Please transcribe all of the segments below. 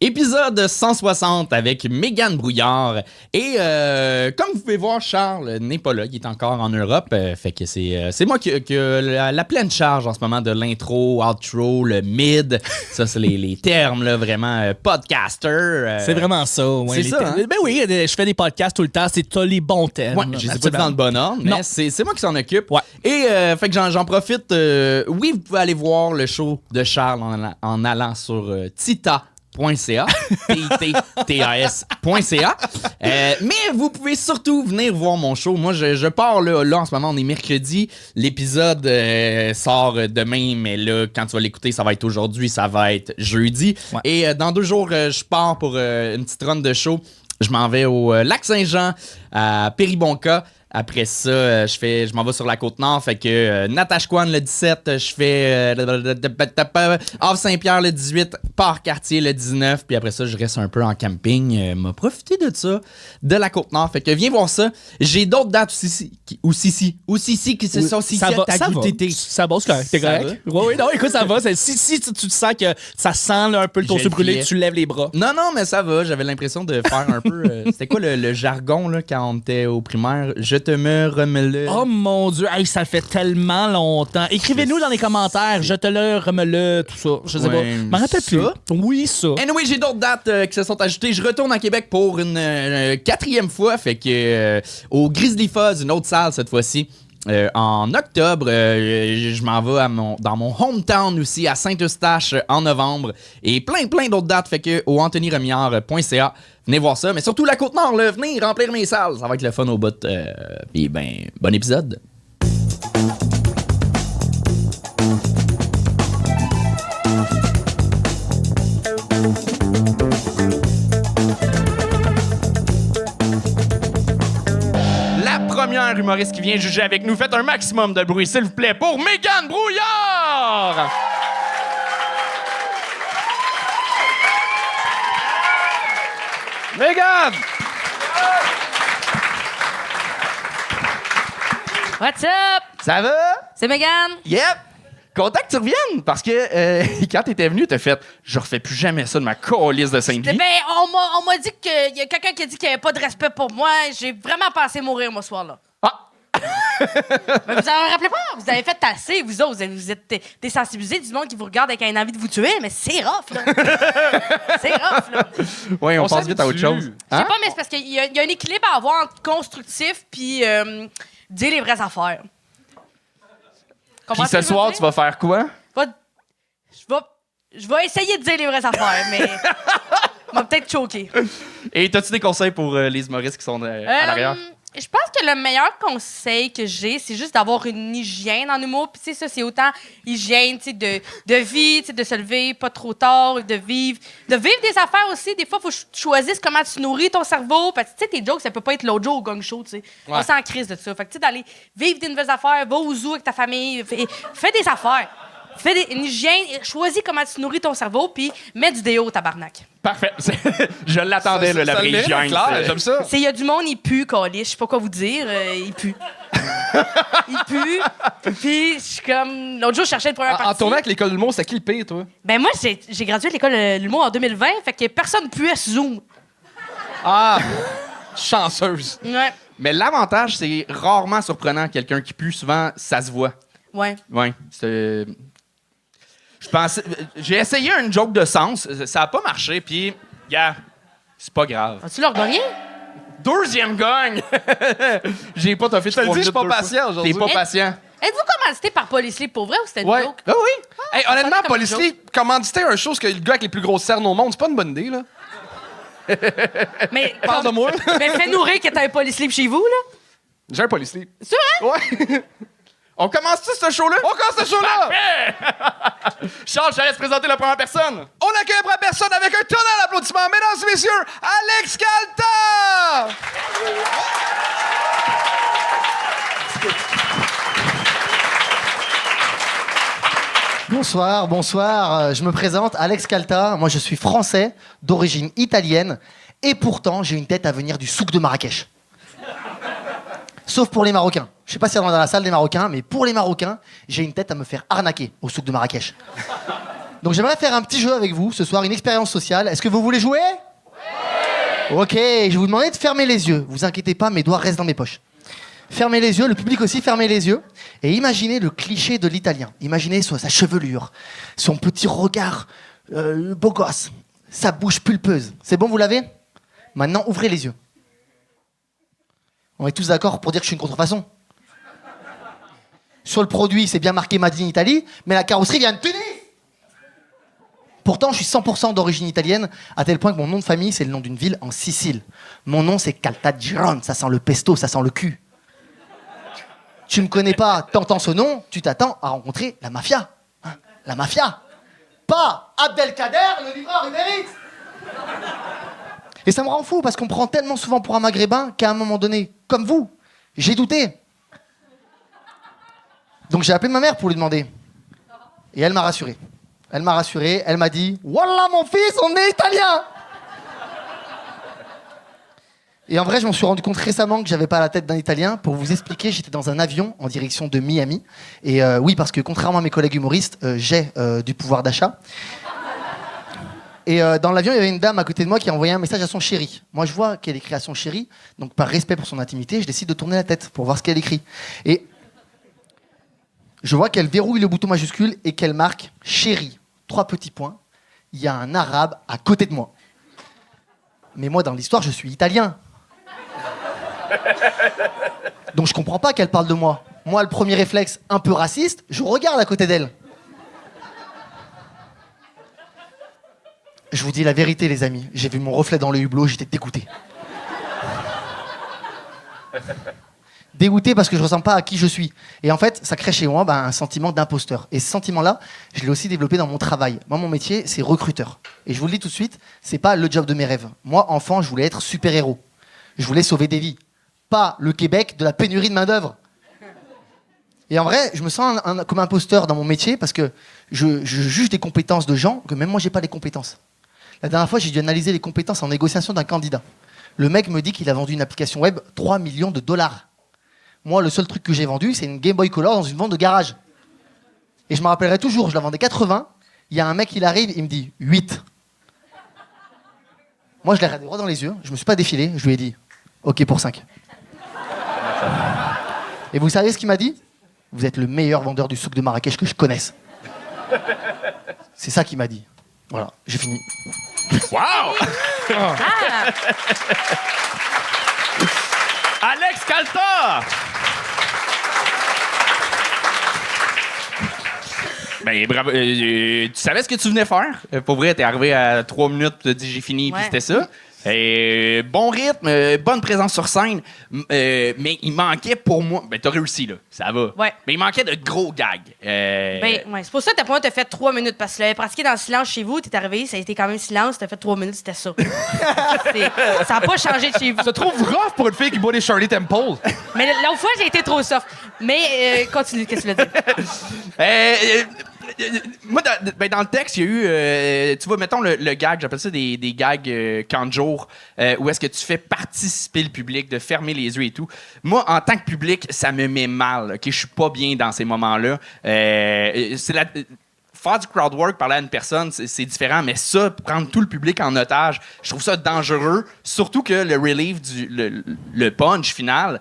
Épisode 160 avec Mégane Brouillard. Et comme vous pouvez voir, Charles n'est pas là, il est encore en Europe. Fait que c'est moi qui la pleine charge en ce moment de l'intro, outro, le mid. Ça, c'est les termes, là, vraiment podcaster. C'est vraiment ça. Ouais, c'est ça, hein? Ben oui, je fais des podcasts tout le temps, c'est t'as les bons termes. Ouais, je les ai pas dit dans le bon ordre, mais c'est moi qui s'en occupe. Ouais. Et fait que j'en profite. Oui, vous pouvez aller voir le show de Charles en allant sur Tita.ca, TITAS.ca. Mais vous pouvez surtout venir voir mon show. Moi, je pars là, en ce moment, on est mercredi. L'épisode sort demain, mais là, quand tu vas l'écouter, ça va être aujourd'hui, ça va être jeudi. Ouais. Et dans 2 jours, je pars pour une petite run de show. Je m'en vais au Lac-Saint-Jean, à Péribonka. Après ça, je m'en vais sur la Côte-Nord, fait que Natashquan le 17, je fais Havre-Saint-Pierre le 18, Port-Cartier le 19, puis après ça, je reste un peu en camping. M'a profité de ça, de la Côte-Nord, fait que viens voir ça. J'ai d'autres dates aussi qui se sont aussi ça va, c'est correct, t'es correct? Oui, non, écoute, ça va. Si tu sens que ça sent là, un peu le toast brûlé, tu lèves les bras. Non, mais ça va, j'avais l'impression de faire un peu... c'était quoi le jargon là, quand on était au primaire? Je te me remets-le. Oh mon Dieu, hey, ça fait tellement longtemps. Écrivez-nous dans les commentaires, je te le remets-le, tout ça. Je sais pas. Je m'en rappelle plus. Oui, ça. Anyway, j'ai d'autres dates qui se sont ajoutées. Je retourne à Québec pour une 4e fois. Fait que au Grizzly Fuzz, une autre salle cette fois-ci. En octobre, je m'en vais dans mon hometown aussi, à Saint-Eustache, en novembre. Et plein d'autres dates. Fait que au anthonyremillard.ca, venez voir ça. Mais surtout la Côte-Nord, là, venez remplir mes salles. Ça va être le fun au bout. Puis ben, bon épisode. Première humoriste qui vient juger avec nous. Faites un maximum de bruit, s'il vous plaît, pour Mégane Brouillard! Mégane! What's up? Ça va? C'est Mégane. Yep! Content que tu reviennes, parce que quand t'étais venu, t'as fait « Je refais plus jamais ça de ma calice de Sainte-Vie. » Ben, on m'a dit qu'il y a quelqu'un qui a dit qu'il n'y avait pas de respect pour moi. J'ai vraiment pensé mourir, moi, ce soir-là. Ah! Mais vous en rappelez pas? Vous avez fait assez, vous autres. Vous êtes désensibilisés du monde qui vous regarde avec un envie de vous tuer, mais c'est rough, là. C'est rough, là. Oui, on passe vite à autre chose. Je sais pas, mais c'est parce qu'il y a un équilibre à avoir entre constructif puis dire les vraies affaires. Puis ce soir, tu vas faire quoi? Je vais essayer de dire les vraies affaires, mais on va peut-être choquer. Et t'as-tu des conseils pour les humoristes qui sont à l'arrière? Je pense que le meilleur conseil que j'ai, c'est juste d'avoir une hygiène en humour. Puis, tu sais, ça, c'est autant hygiène, tu sais, de vie, tu sais, de se lever pas trop tard, de vivre des affaires aussi. Des fois, il faut que tu choisisses comment tu nourris ton cerveau. Parce que, tu sais, tes jokes, ça peut pas être l'autre jour au gang show, tu sais. Ouais. On s'en crise de ça. Fait que, tu sais, d'aller vivre des nouvelles affaires, va au zoo avec ta famille, fais des affaires. Fais une hygiène, choisis comment tu nourris ton cerveau, puis mets du déo, tabarnak. Parfait. Je l'attendais, la vraie hygiène. J'aime ça. Il y a du monde, il pue, câlisse. Je sais pas quoi vous dire. Il pue. Il pue. Puis, je suis comme... L'autre jour, je cherchais le premier parti. En tournant avec l'école de l'humour, c'était qui le pire, toi? Ben moi, j'ai gradué de l'école de l'humour en 2020, fait que personne puait sur Zoom. Ah! Chanceuse. Ouais. Mais l'avantage, c'est rarement surprenant quelqu'un qui pue. Souvent, ça se voit. Ouais. Ouais. Je pensais... J'ai essayé une joke de sens. Ça a pas marché, puis... c'est pas grave. As-tu leur gagné? 2e gagne! J'ai pas toffé. Je te le dis, je suis pas patient aujourd'hui. T'es pas patient. Êtes-vous commandité par Polysleep pour vrai ou c'était une Ouais. joke? Ah oui. Hey, honnêtement, comme une Polysleep, commanditer un show que le gars avec les plus grosses cernes au monde, c'est pas une bonne idée, là. Mais Parle de moi. Mais fais nourrir que t'as un Polysleep chez vous, là. J'ai un Polysleep. C'est vrai? Ouais. On commence-tu ce show-là? On commence ce show-là! Charles, je te laisse présenter la première personne. On accueille la première personne avec un tonnerre d'applaudissements. Mesdames et messieurs, Alex Calta! Bonsoir. Je me présente, Alex Calta. Moi, je suis français, d'origine italienne. Et pourtant, j'ai une tête à venir du souk de Marrakech. Sauf pour les Marocains. Je sais pas si c'est dans la salle des Marocains, mais pour les Marocains, j'ai une tête à me faire arnaquer au souk de Marrakech. Donc j'aimerais faire un petit jeu avec vous ce soir, une expérience sociale. Est-ce que vous voulez jouer? Oui. Ok, je vais vous demander de fermer les yeux. Vous inquiétez pas, mes doigts restent dans mes poches. Fermez les yeux, le public aussi, fermez les yeux. Et imaginez le cliché de l'italien. Imaginez sa chevelure, son petit regard beau gosse, sa bouche pulpeuse. C'est bon, vous l'avez? Maintenant, ouvrez les yeux. On est tous d'accord pour dire que je suis une contrefaçon. Sur le produit, c'est bien marqué Made in Italy, mais la carrosserie vient de Tunis. Pourtant, je suis 100% d'origine italienne, à tel point que mon nom de famille, c'est le nom d'une ville en Sicile. Mon nom, c'est Caltagirone, ça sent le pesto, ça sent le cul. Tu me connais pas, t'entends ce nom, tu t'attends à rencontrer la mafia. Hein, la mafia. Pas Abdelkader, le livreur Uber Eats. Et ça me rend fou, parce qu'on me prend tellement souvent pour un maghrébin qu'à un moment donné, comme vous, j'ai douté. Donc j'ai appelé ma mère pour lui demander. Et elle m'a rassuré. Elle m'a rassuré, elle m'a dit « Wallah mon fils, on est italien !» Et en vrai, je m'en suis rendu compte récemment que j'avais pas la tête d'un Italien. Pour vous expliquer, j'étais dans un avion en direction de Miami. Et oui, parce que contrairement à mes collègues humoristes, j'ai du pouvoir d'achat. Et dans l'avion, il y avait une dame à côté de moi qui a envoyé un message à son chéri. Moi, je vois qu'elle écrit à son chéri. Donc par respect pour son intimité, je décide de tourner la tête pour voir ce qu'elle écrit. Et je vois qu'elle verrouille le bouton majuscule et qu'elle marque « Chéri ». 3 petits points. Il y a un arabe à côté de moi. Mais moi, dans l'histoire, je suis italien. Donc je comprends pas qu'elle parle de moi. Moi, le premier réflexe, un peu raciste, je regarde à côté d'elle. Je vous dis la vérité, les amis. J'ai vu mon reflet dans le hublot, j'étais dégoûté. Dégoûté parce que je ressens pas à qui je suis. Et en fait, ça crée chez moi un sentiment d'imposteur. Et ce sentiment-là, je l'ai aussi développé dans mon travail. Moi, mon métier, c'est recruteur. Et je vous le dis tout de suite, c'est pas le job de mes rêves. Moi, enfant, je voulais être super-héros. Je voulais sauver des vies. Pas le Québec de la pénurie de main-d'œuvre. Et en vrai, je me sens comme imposteur dans mon métier parce que je juge des compétences de gens que même moi, j'ai pas les compétences. La dernière fois, j'ai dû analyser les compétences en négociation d'un candidat. Le mec me dit qu'il a vendu une application web 3 millions de dollars. Moi, le seul truc que j'ai vendu, c'est une Game Boy Color dans une vente de garage. Et je me rappellerai toujours, je la vendais 80. Il y a un mec, il arrive, il me dit 8. Moi, je l'ai regardé droit dans les yeux. Je me suis pas défilé. Je lui ai dit OK pour 5. Et vous savez ce qu'il m'a dit? Vous êtes le meilleur vendeur du souk de Marrakech que je connaisse. C'est ça qu'il m'a dit. Voilà, j'ai fini. Wow! Ah! Alex Calta! Ben, bravo. Tu savais ce que tu venais faire? Pour vrai, t'es arrivé à 3 minutes, tu as dit j'ai fini, puis Ouais. c'était ça. Bon rythme, bonne présence sur scène, mais il manquait pour moi. Ben, t'as réussi, là. Ça va. Ouais. Mais il manquait de gros gags. Ben, ouais, c'est pour ça que t'as fait 3 minutes, parce que tu l'avais pratiqué dans le silence chez vous, t'es arrivé, ça a été quand même silence, t'as fait 3 minutes, c'était ça. Ça n'a pas changé de chez vous. Je te trouve rough pour une fille qui boit des Shirley Temple. Mais l'autre fois, j'ai été trop soft. Mais continue, qu'est-ce que tu veux dire? Moi, dans le texte, il y a eu, tu vois, mettons le gag, j'appelle ça des gags camp de jour, où est-ce que tu fais participer le public, de fermer les yeux et tout. Moi, en tant que public, ça me met mal. Ok, je suis pas bien dans ces moments-là. Faire du crowd work, parler à une personne, c'est différent, mais ça, prendre tout le public en otage, je trouve ça dangereux. Surtout que le relief, le punch final,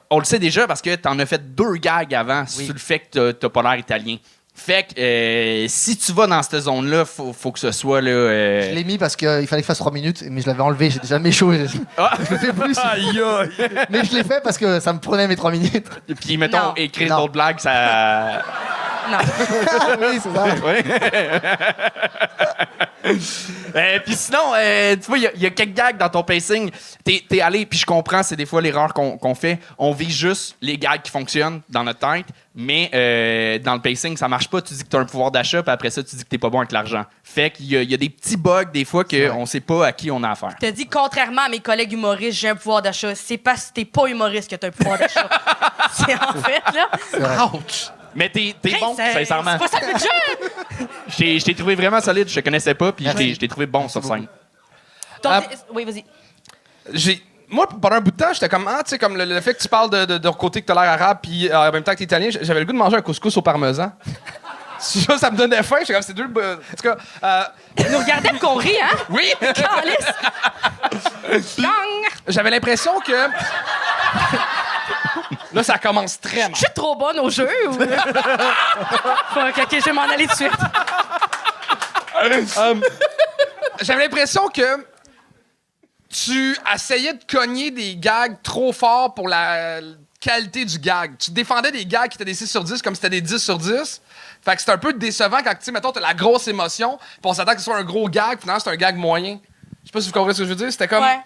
on le sait déjà parce que t'en as fait 2 gags avant sur le fait que t'as pas l'air italien. Fait que si tu vas dans cette zone-là, faut que ce soit là. Je l'ai mis parce qu'il fallait que je fasse 3 minutes, mais je l'avais enlevé, j'étais déjà méchaud. Je le fais plus. Mais je l'ai fait parce que ça me prenait mes 3 minutes. Puis mettons, Non. écrire Non. d'autres blagues, ça. Non. Oui, c'est ça. Puis sinon, tu vois, il y a quelques gags dans ton pacing. T'es allé, puis je comprends, c'est des fois l'erreur qu'on fait. On vise juste les gags qui fonctionnent dans notre tête, mais dans le pacing, ça marche pas. Tu dis que t'as un pouvoir d'achat, puis après ça, tu dis que t'es pas bon avec l'argent. Fait qu'il y a des petits bugs, des fois, qu'on sait pas à qui on a affaire. T'as dit, contrairement à mes collègues humoristes, j'ai un pouvoir d'achat. C'est parce que t'es pas humoriste que t'as un pouvoir d'achat. C'est en fait, là. Ouch! Mais t'es Hey, bon, c'est sincèrement. pas ça le budget! Je t'ai trouvé vraiment solide, je te connaissais pas, puis je t'ai trouvé bon sur scène. Oui, vas-y. Moi, pendant un bout de temps, j'étais comme, tu sais, comme le fait que tu parles de côté que t'as l'air arabe, puis en même temps que t'es italien, j'avais le goût de manger un couscous au parmesan. Ça me donnait faim. J'étais comme, c'est deux... En tout cas... Ils nous regardaient qu'on rit, hein? Oui! Calice! Gang! J'avais l'impression que... Là, ça commence très mal. Je suis trop bonne au jeu ou... Fuck, OK, je vais m'en aller tout de suite. J'avais l'impression que tu essayais de cogner des gags trop forts pour la qualité du gag. Tu défendais des gags qui étaient des 6 sur 10 comme si c'était des 10 sur 10. Fait que c'est un peu décevant quand, tu sais, mettons, t'as la grosse émotion, puis on s'attend que ce soit un gros gag, finalement, c'est un gag moyen. Je sais pas si vous comprenez ce que je veux dire. C'était comme... Ouais.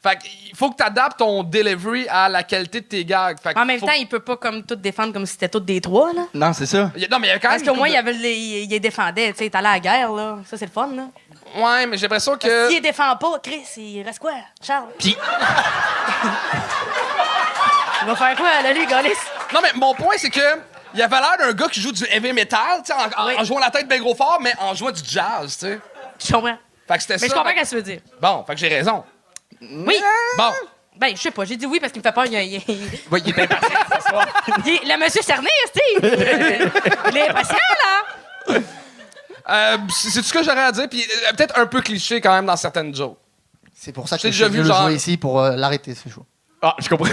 Fait qu'il faut que tu adaptes ton delivery à la qualité de tes gags. Fait que En même faut- temps, il peut pas comme tout défendre comme si c'était toutes des trois, là. Non, c'est ça. Non, mais il y a quand même... Parce qu'au moins, une couple il les défendait. Tu sais, il est allé à la guerre, là. Ça, c'est le fun, là. de- Ouais, mais j'ai l'impression que... S'il les défend pas, Chris, il reste quoi, Charles? Puis, Il va faire quoi, là, lui, Galis? Non, mais mon point, c'est que il avait l'air d'un gars qui joue du heavy metal, tu sais, en jouant la tête bien gros fort, mais en jouant du jazz, tu sais. Je comprends. Fait que c'était ça. Mais je comprends fait- ce que tu veux dire. Bon, fait que j'ai raison. Oui. Bon. Ben, je sais pas. J'ai dit oui parce qu'il me fait peur. ouais, il est impatient ce soir. Le monsieur Cerné, Steve. Il est patient, là. C'est tout ce que j'aurais à dire, puis peut-être un peu cliché quand même dans certaines jokes. C'est pour ça que J'ai je déjà suis vu, venu le genre- jouer ici pour l'arrêter, ce show. Ah, je comprends.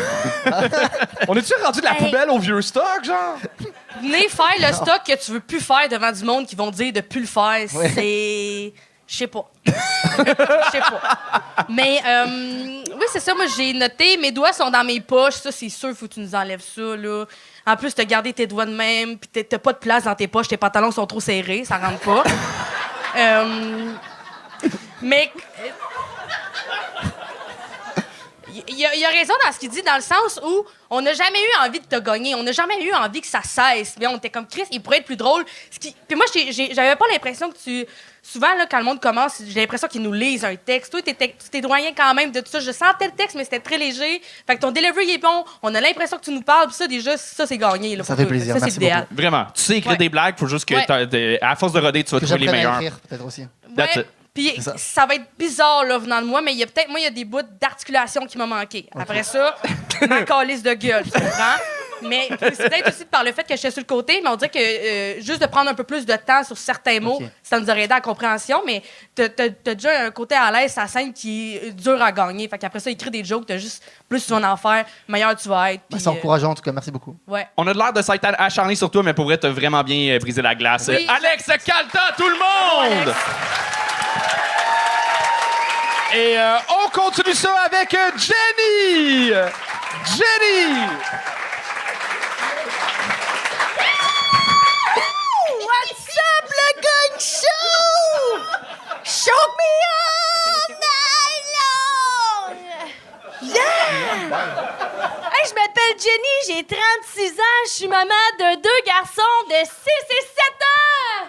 On est-tu rendu de la Hey. poubelle au vieux stock, genre? Venez faire le stock que tu veux plus faire devant du monde qui vont dire de plus le faire. Ouais. C'est... Je sais pas. Je sais pas. Mais, oui, c'est ça. Moi, j'ai noté. Mes doigts sont dans mes poches. Ça, c'est sûr. Faut que tu nous enlèves ça, là. En plus, t'as gardé tes doigts de même. Puis t'as pas de place dans tes poches. Tes pantalons sont trop serrés. Ça rentre pas. Mais... Il a raison dans ce qu'il dit, dans le sens où on n'a jamais eu envie de te gagner. On n'a jamais eu envie que ça cesse. Mais on était comme Chris, il pourrait être plus drôle. Puis moi, j'avais pas l'impression que tu. Souvent, là, quand le monde commence, j'ai l'impression qu'ils nous lisent un texte. Toi, tu t'éloignais quand même de tout ça. Je sentais le texte, mais c'était très léger. Fait que ton delivery est bon. On a l'impression que tu nous parles. Puis ça, déjà, ça, c'est gagné. Là, Ça pour fait toi. plaisir. Ça, c'est Merci l'idéal. Vraiment. Tu sais écrire Ouais. des blagues, faut juste que, Ouais. à force de roder, tu vas Que trouver les j'apprenne à meilleurs. écrire, peut-être aussi. That's Ouais. it. Puis C'est ça. ça va être bizarre là, venant de moi, mais il y a peut-être, moi, il y a des bouts d'articulation qui m'ont manqué. Après ça, ma calisse de gueule, tu comprends? Mais c'est peut-être aussi par le fait que j'étais sur le côté, mais on dirait que juste de prendre un peu plus de temps sur certains mots, Ok. ça nous aurait aidé à la compréhension, mais t'as déjà un côté à l'aise à la scène qui est dur à gagner. Fait qu'après ça, écrire des jokes, t'as juste plus tu vas en faire, meilleur tu vas être. Bah, puis, c'est encourageant, en tout cas. Merci beaucoup. ouais. On a de l'air de s'être acharné sur toi, mais pour vrai, t'as vraiment bien brisé la glace. Oui. Alex Calta, tout le monde! Alex. Et on continue ça avec Jenny! Jenny! What's up, le gang show? Choke me all night long! Yeah! Hey, je m'appelle Jenny, j'ai 36 ans, je suis maman de 2 garçons de 6 et 7 ans!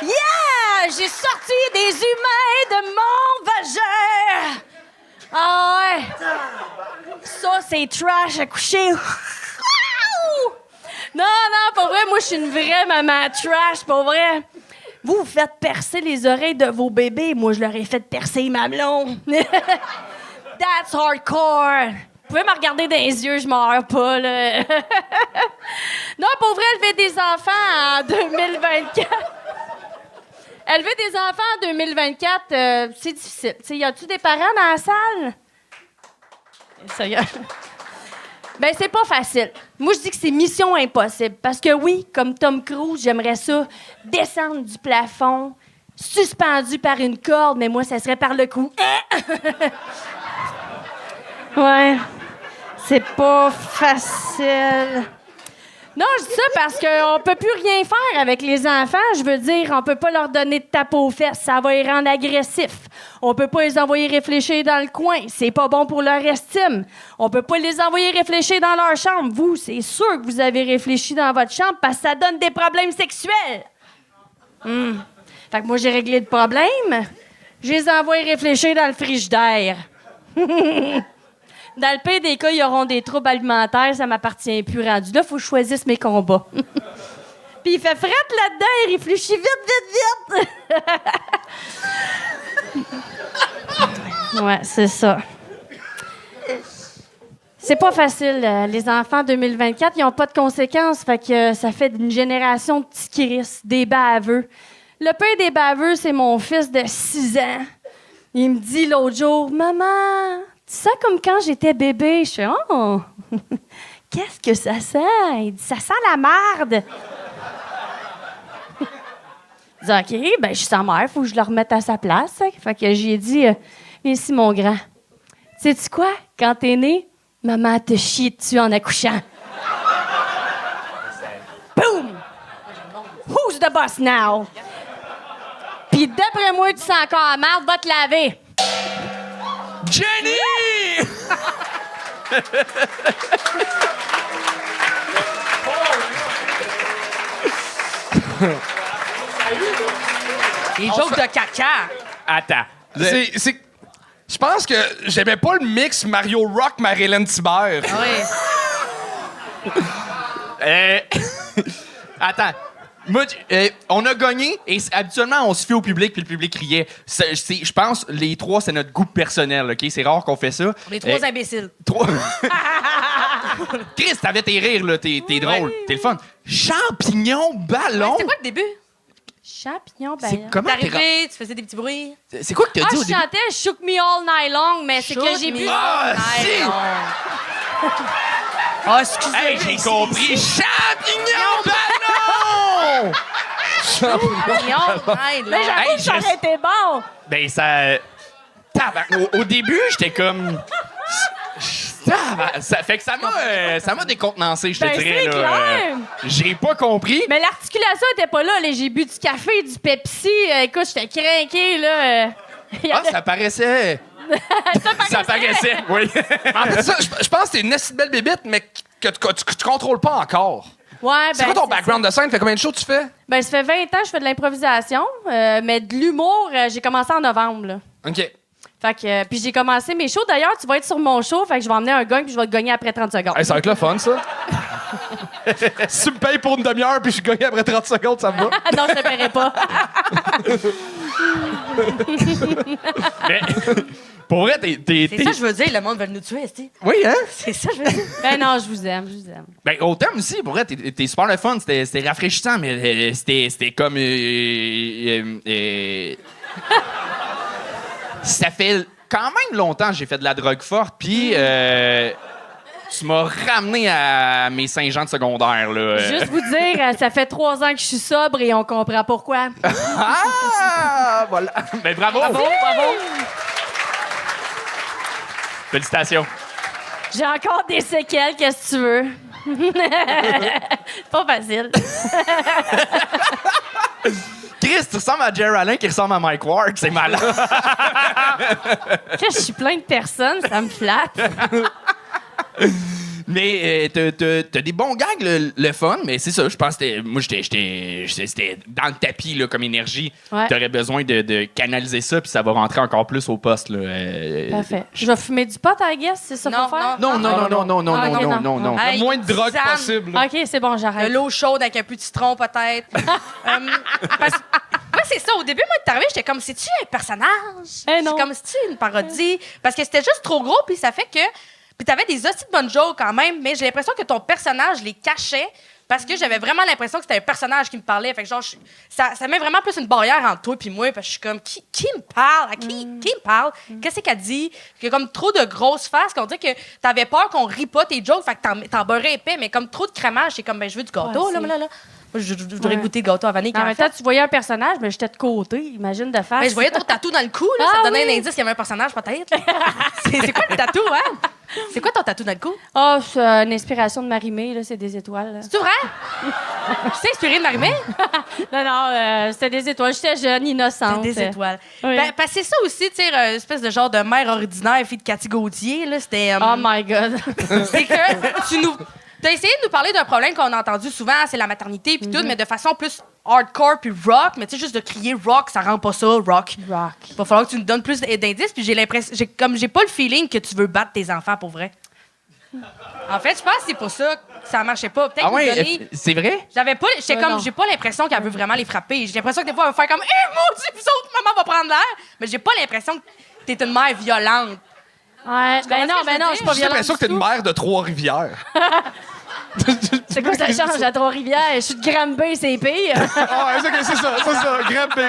Yeah! J'ai sorti des humains de mon vagin! Ah ouais! Ça, c'est trash à coucher. Non, pour vrai, moi, je suis une vraie maman trash, pour vrai. Vous faites percer les oreilles de vos bébés. Moi, je leur ai fait percer les mamelons. That's hardcore. Vous pouvez me regarder dans les yeux, je meurs pas, là. Non, pour vrai, élever des enfants en 2024... Élever des enfants en 2024, c'est difficile. T'sais, y a-tu des parents dans la salle? Ça y est. Ben, c'est pas facile. Moi, je dis que c'est mission impossible. Parce que oui, comme Tom Cruise, j'aimerais ça descendre du plafond, suspendu par une corde, mais moi, ça serait par le cou. Ouais. C'est pas facile. Non, je dis ça parce qu'on peut plus rien faire avec les enfants. Je veux dire, on peut pas leur donner de tape aux fesses. Ça va les rendre agressifs. On peut pas les envoyer réfléchir dans le coin. C'est pas bon pour leur estime. On peut pas les envoyer réfléchir dans leur chambre. Vous, c'est sûr que vous avez réfléchi dans votre chambre parce que ça donne des problèmes sexuels. Fait que moi, j'ai réglé le problème. Je les envoie réfléchir dans le frigidaire. Dans le pire des cas, ils auront des troubles alimentaires, ça m'appartient plus rendu. Là, il faut que je choisisse mes combats. Puis il fait frette là-dedans, il réfléchit vite. Ouais, c'est ça. c'est pas facile. Les enfants 2024, ils ont pas de conséquences. Fait que ça fait une génération de petits Chris, des baveux. Le pire des baveux, c'est mon fils de 6 ans. Il me dit l'autre jour, « Maman, tu sens comme quand j'étais bébé? » Je fais, « Oh, qu'est-ce que ça sent? » Il dit, « Ça sent la marde. » Je dis, « OK, ben je suis sa mère, faut que je le remette à sa place. » Fait que j'y ai dit, « Viens ici, mon grand. Sais-tu quoi? Quand t'es né, maman te chie dessus en accouchant. » Boom! Who's the boss now? Puis d'après moi, tu sens encore la marde, va te laver. Jenny! Les jokes de caca. Attends. Je pense que j'aimais pas le mix Mario Rock Marilyn Thibert. Oui. Attends. Moi, on a gagné et habituellement, on se fie au public puis le public riait. Je pense les trois, c'est notre goût personnel, OK? C'est rare qu'on fait ça. Les trois imbéciles. Trois. Chris, t'avais tes rires, là. T'es drôle. T'es le fun. Champignon ballon. C'était quoi le début? Champignon, C'est ben. comment T'es t'es arrivé, tu faisais des petits bruits. C'est quoi que t'as dit au Je début? chantais Shook Me All Night Long, mais c'est que j'ai bu. Ah, si! Oh, excusez-moi. Hey, j'ai compris. Champignon ballon! Mais j'avoue Hey, que ça je- aurait été bon. Ben, ça. Au début, j'étais comme. Ça fait que ça m'a décontenancé, je te Ben, dirais. c'est Là. clair. J'ai pas compris. Mais l'articulation était pas là. J'ai bu du café, du Pepsi. Écoute, j'étais craqué, là. Ah, ça paraissait. Ça paraissait, oui. En fait, ça, je pense que t'es une assez belle bébite, mais que tu contrôles pas encore. Ouais, ben. C'est quoi ton background de scène? Fait combien de shows tu fais? Ben, ça fait 20 ans que je fais de l'improvisation, mais de l'humour, j'ai commencé en novembre, là. OK. Fait que, puis j'ai commencé mes shows. D'ailleurs, tu vas être sur mon show, fait que je vais emmener un gong puis je vais te gagner après 30 secondes. Hey, ça va être le fun, ça. Si tu me payes pour une demi-heure puis je gagne après 30 secondes, ça me va. Non, je te paierai pas. Mais, pour vrai, t'es. C'est ça que je veux dire, le monde veut nous tuer, esti. Oui, hein? C'est ça que je veux dire. Ben non, je vous aime, je vous aime. Ben, au thème aussi, pour vrai, t'es super le fun. C'était rafraîchissant, mais c'était comme. Ça fait quand même longtemps que j'ai fait de la drogue forte, puis tu m'as ramené à mes Saint-Jean de secondaire, là. Juste vous dire, ça fait 3 ans que je suis sobre et on comprend pourquoi. Ah! Voilà! Ben, bravo! Bravo. Félicitations. J'ai encore des séquelles, qu'est-ce que tu veux? C'est pas facile. Chris, tu ressembles à Jerry Allen qui ressemble à Mike Ward. C'est malade. Que je suis plein de personnes, ça me flatte. Mais t'as des bons gags, le fun, mais c'est ça, je pense que moi, c'était dans le tapis là, comme énergie. Ouais. T'aurais besoin de canaliser ça, puis ça va rentrer encore plus au poste. Là. Parfait. Je vais fumer du pot, I guess, c'est ça qu'il Non, faut faire? Non, non, non, non, non, Ah, non, ok, non, non. non, non. Hey, Le moins de drogue Suzanne. possible. là. OK, c'est bon, De j'arrête. l'eau chaude avec un peu de citron, peut-être. Moi, c'est ça. Au début, moi, t'es arrivé, j'étais comme, c'est-tu un personnage? Eh non. C'est comme, c'est-tu une parodie? Parce que c'était juste trop gros, puis ça fait que. Puis t'avais des hosties de bonnes jokes quand même, mais j'ai l'impression que ton personnage les cachait parce que j'avais vraiment l'impression que c'était un personnage qui me parlait. Fait que genre, ça met vraiment plus une barrière entre toi et moi, parce que je suis comme, qui me parle? À qui me parle? Qu'est-ce qu'elle dit? Il y a comme trop de grosses faces qu'on dit que t'avais peur qu'on rit pas tes jokes, fait que t'en beurrais épais, mais comme trop de crémage, c'est comme, ben, je veux du gâteau, Ouais, là, c'est- là. Moi, je voudrais Ouais. goûter le gâteau à vanille. En même temps, tu voyais un personnage, mais j'étais de côté. Imagine de face. Ben, je voyais ton tatou dans le cou, là. Ça Ah te donnait oui. un indice qu'il y avait un personnage, peut-être. C'est quoi le tatou, hein? C'est quoi ton tatou dans le cou? Ah, c'est une inspiration de Marie-Mé, là, c'est des étoiles. là. C'est vrai? Tu t'es inspiré de Marie-Mé? Non, c'était des étoiles. J'étais jeune, innocente. Des étoiles. Oui. Ben, parce que c'est ça aussi, tu sais, une espèce de genre de mère ordinaire, fille de Cathy Gauthier, là. C'était. Oh my God. C'est que tu nous. T'as essayé de nous parler d'un problème qu'on a entendu souvent, c'est la maternité, puis tout, mais de façon plus hardcore puis rock. Mais tu sais, juste de crier rock, ça rend pas ça rock. Rock. Il va falloir que tu nous donnes plus d'indices, puis j'ai l'impression. J'ai pas le feeling que tu veux battre tes enfants pour vrai. En fait, je pense que c'est pour ça que ça marchait pas. Peut-être Ah nous ouais, donner. c'est vrai? J'étais Ouais, comme, non. j'ai pas l'impression qu'elle veut vraiment les frapper. J'ai l'impression que des fois, elle va faire comme, maudit, vous autres, maman va prendre l'air. Mais j'ai pas l'impression que t'es une mère violente. Ouais, ben non, je suis pas J'ai violente. l'impression que t'es du une tout. mère de Trois-Rivières. C'est quoi ça change à Trois-Rivières? Je suis de Granby, c'est pire. Ah, ouais, c'est ça, grimpé.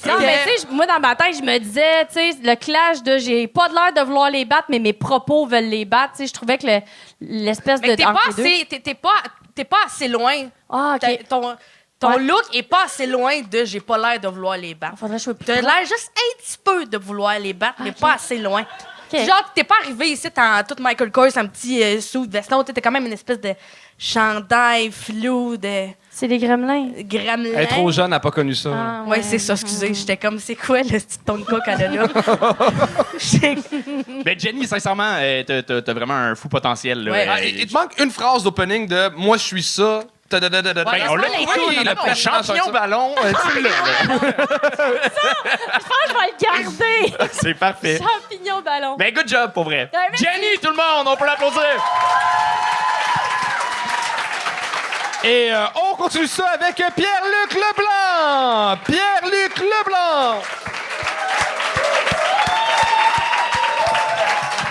Non, mais tu sais, moi, dans ma tête, je me disais, tu sais, le clash de j'ai pas de l'air de vouloir les battre, mais mes propos veulent les battre. Tu sais, je trouvais que l'espèce de. Mais t'es pas entre les deux- assez, t'es pas assez loin. Ah, OK. Ton Ouais. look est pas assez loin de j'ai pas l'air de vouloir les battre. Faudrait que je sois plus T'as proche. l'air juste un petit peu de vouloir les battre, mais Ok. pas assez loin. Ok. Genre, t'es pas arrivé ici en tout Michael Kors, un petit suit veston. T'es quand même une espèce de chandail flou de C'est les gremlins. gremlin. Elle est trop jeune, elle n'a pas connu ça. Ah, Ouais, c'est ça, excusez. J'étais comme, c'est quoi le petit ton de coq qu'elle a là? J'étais- Ben, Jenny, sincèrement, t'as vraiment un fou potentiel. Là. Ouais. Ah, il te manque une phrase d'opening de « Moi, je suis ça ». Ouais, Ben, on on l'a l'a trouvé, trouvé, on a le champion ballon. Tu l'as, là. Je vais le garder. C'est parfait. Champignon ballon. Ben, good job, pour vrai. Ouais, merci. Jenny, tout le monde, on peut l'applaudir. Et on continue ça avec Pierre-Luc Leblanc. Pierre-Luc Leblanc.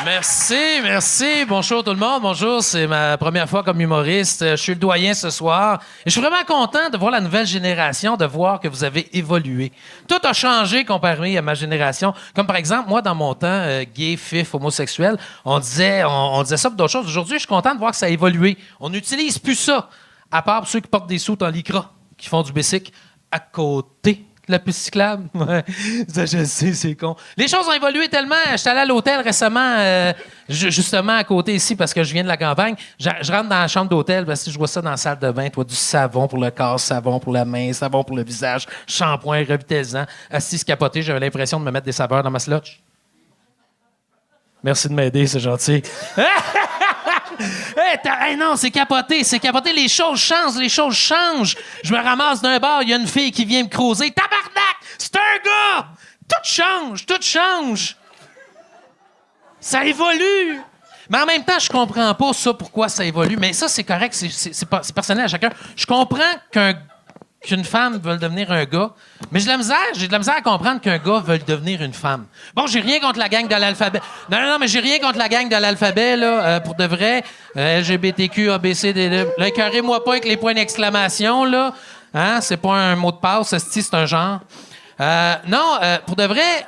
Merci. Bonjour tout le monde. Bonjour, c'est ma première fois comme humoriste. Je suis le doyen ce soir. Et je suis vraiment content de voir la nouvelle génération, de voir que vous avez évolué. Tout a changé comparé à ma génération. Comme par exemple, moi, dans mon temps, gay, fif, homosexuel, on disait ça pour d'autres choses. Aujourd'hui, je suis content de voir que ça a évolué. On n'utilise plus ça, à part pour ceux qui portent des soutes en lycra, qui font du bicycle à côté. La piste cyclable? Ouais. Ça, je sais, c'est con. Les choses ont évolué tellement. J'étais allé à l'hôtel récemment, justement à côté ici, parce que je viens de la campagne. Je rentre dans la chambre d'hôtel, parce que je vois ça dans la salle de bain. Tu vois du savon pour le corps, savon pour la main, savon pour le visage, shampoing, revitalisant. Assis capoté, j'avais l'impression de me mettre des saveurs dans ma slotch. Merci de m'aider, c'est gentil. Hey, non, c'est capoté. Les choses changent. Je me ramasse d'un bar, il y a une fille qui vient me creuser. Tabarnak! C'est un gars! Tout change. Ça évolue. Mais en même temps, je comprends pas ça, pourquoi ça évolue. Mais ça, c'est correct, c'est personnel à chacun. Je comprends qu'une femme veuille devenir un gars, mais j'ai de la misère à comprendre qu'un gars veuille devenir une femme. Bon, j'ai rien contre la gang de l'alphabet. Non, mais j'ai rien contre la gang de l'alphabet, là, pour de vrai. LGBTQ, ABC, là, écœurez-moi pas avec les points d'exclamation, là. Hein? C'est pas un mot de passe, c'est un genre. Pour de vrai,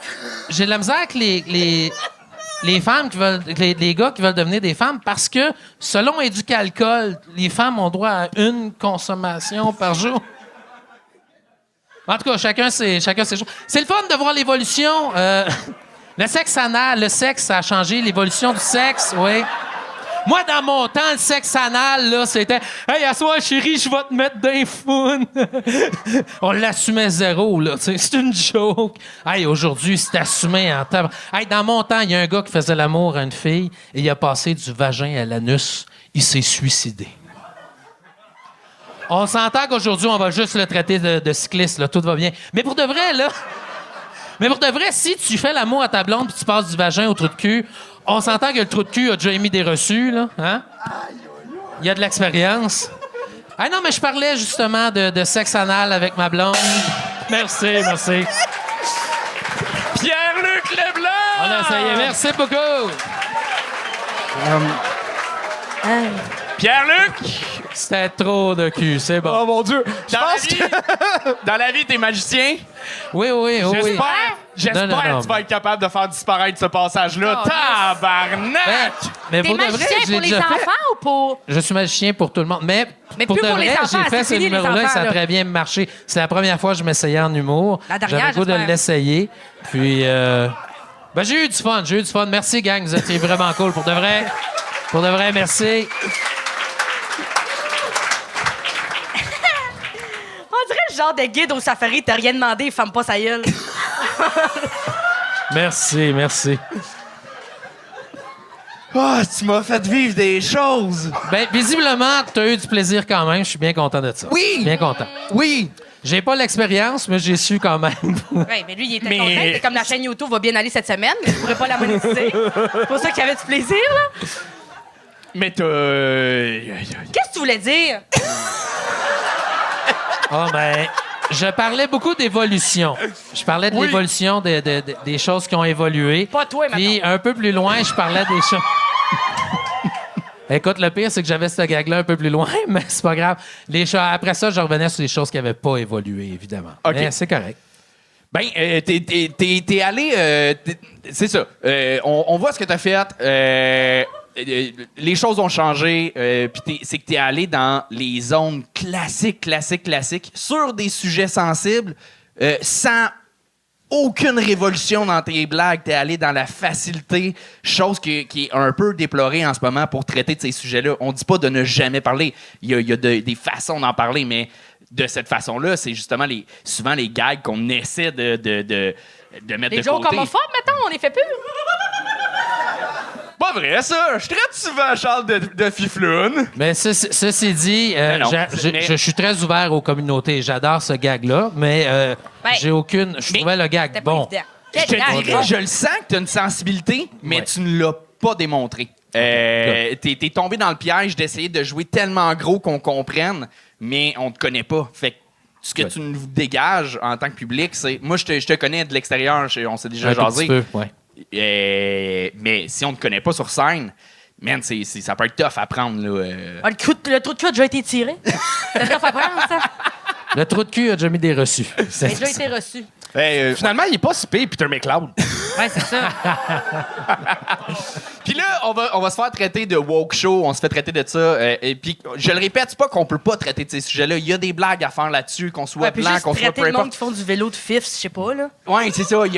j'ai de la misère avec les femmes qui veulent, les gars qui veulent devenir des femmes, parce que, selon Éducalcool, les femmes ont droit à une consommation par jour. En tout cas, chacun ses choses. C'est le fun de voir l'évolution. Le sexe anal, le sexe, ça a changé. L'évolution du sexe, oui. Moi, dans mon temps, le sexe anal, là, c'était « Hey, à soir, chérie, je vais te mettre d'un fun. » On l'assumait zéro, là. C'est une joke. Hey, aujourd'hui, c'est assumé en temps. Hey, dans mon temps, il y a un gars qui faisait l'amour à une fille et il a passé du vagin à l'anus. Il s'est suicidé. On s'entend qu'aujourd'hui, on va juste le traiter de cycliste, là. Tout va bien. Mais pour de vrai, si tu fais l'amour à ta blonde puis tu passes du vagin au trou de cul, on s'entend que le trou de cul a déjà émis des reçus, là. Hein? Il y a de l'expérience. Ah non, mais je parlais justement de sexe anal avec ma blonde. Merci. Pierre-Luc Leblanc! On a essayé. Merci beaucoup. Pierre-Luc! C'était trop de cul, c'est bon. Oh mon Dieu. Dans la vie, t'es magicien. Oui. J'espère Non. que tu vas être capable de faire disparaître ce passage-là. Tabarnak! Mais T'es pour de vrai, magicien j'ai pour les déjà fait. enfants ou pour... Je suis magicien pour tout le monde. Mais pour plus de pour les vrai, enfants, j'ai fait c'est ce fini, les numéro-là et enfants, ça a là. très bien marché. C'est la première fois que je m'essayais en humour. La dernière, J'avais le goût de j'espère. l'essayer. Puis, j'ai eu du fun. Merci, gang. Vous étiez vraiment cool. Pour de vrai, merci. On dirait le genre de guide au safari, t'as rien demandé, ferme pas sa gueule. Merci. Ah, tu m'as fait vivre des choses. Ben, visiblement, tu as eu du plaisir quand même. Je suis bien content de ça. Oui. Bien content. Oui. J'ai pas l'expérience, mais j'ai su quand même. Ouais, mais lui, il était content. C'est comme la chaîne YouTube va bien aller cette semaine, mais je pourrais pas la monétiser. C'est pour ça qu'il y avait du plaisir, là. Mais t'as... Qu'est-ce que tu voulais dire? Ah, ben, Je parlais beaucoup d'évolution. Je parlais de l'évolution des choses qui ont évolué. Pas toi, Puis un peu plus loin, je parlais des choses... Écoute, le pire, c'est que j'avais cette gag-là un peu plus loin, mais c'est pas grave. Après ça, je revenais sur les choses qui n'avaient pas évolué, évidemment. OK. Mais c'est correct. Ben, t'es allé... c'est ça. On voit ce que t'as fait. Les choses ont changé. Puis c'est que t'es allé dans les zones classiques, sur des sujets sensibles, sans aucune révolution dans tes blagues. T'es allé dans la facilité, chose qui est un peu déplorée en ce moment pour traiter de ces sujets-là. On dit pas de ne jamais parler. Il y a des façons d'en parler, mais de cette façon-là, c'est justement souvent les gags qu'on essaie de mettre Les de jokes côté. homophobes, mettons, on les fait plus. Pas vrai, ça! Je traite souvent Charles de fifloune. Mais ceci dit, non, je suis très ouvert aux communautés. J'adore ce gag-là, mais j'ai aucune... Je trouvais le gag C'était pas bon. évident. Je te dirais, je le sens que t'as une sensibilité, mais Ouais. tu ne l'as pas démontré. T'es tombé dans le piège d'essayer de jouer tellement gros qu'on comprenne, mais on te connaît pas. Fait que ce que tu nous dégages en tant que public, c'est... Moi, je te connais de l'extérieur, on s'est déjà Un tout jasé. petit peu, ouais. Mais si on te connaît pas sur scène, man, ça peut être tough à prendre. Là, Ah, le trou de cul a déjà été tiré. Ça doit faire prendre, ça. Le trou de cul a déjà mis des reçus. Il a déjà été reçu. Finalement, il est pas si pire, Peter McLeod. Ouais, c'est ça. Puis là, on va se faire traiter de woke show, on se fait traiter de ça. Et puis, je le répète, c'est pas qu'on peut pas traiter de ces sujets-là. Il y a des blagues à faire là-dessus, qu'on soit Ouais, puis blanc, juste qu'on soit traiter peu le monde importe. qui font du vélo de fifs, je sais pas, là. Ouais, c'est ça. Il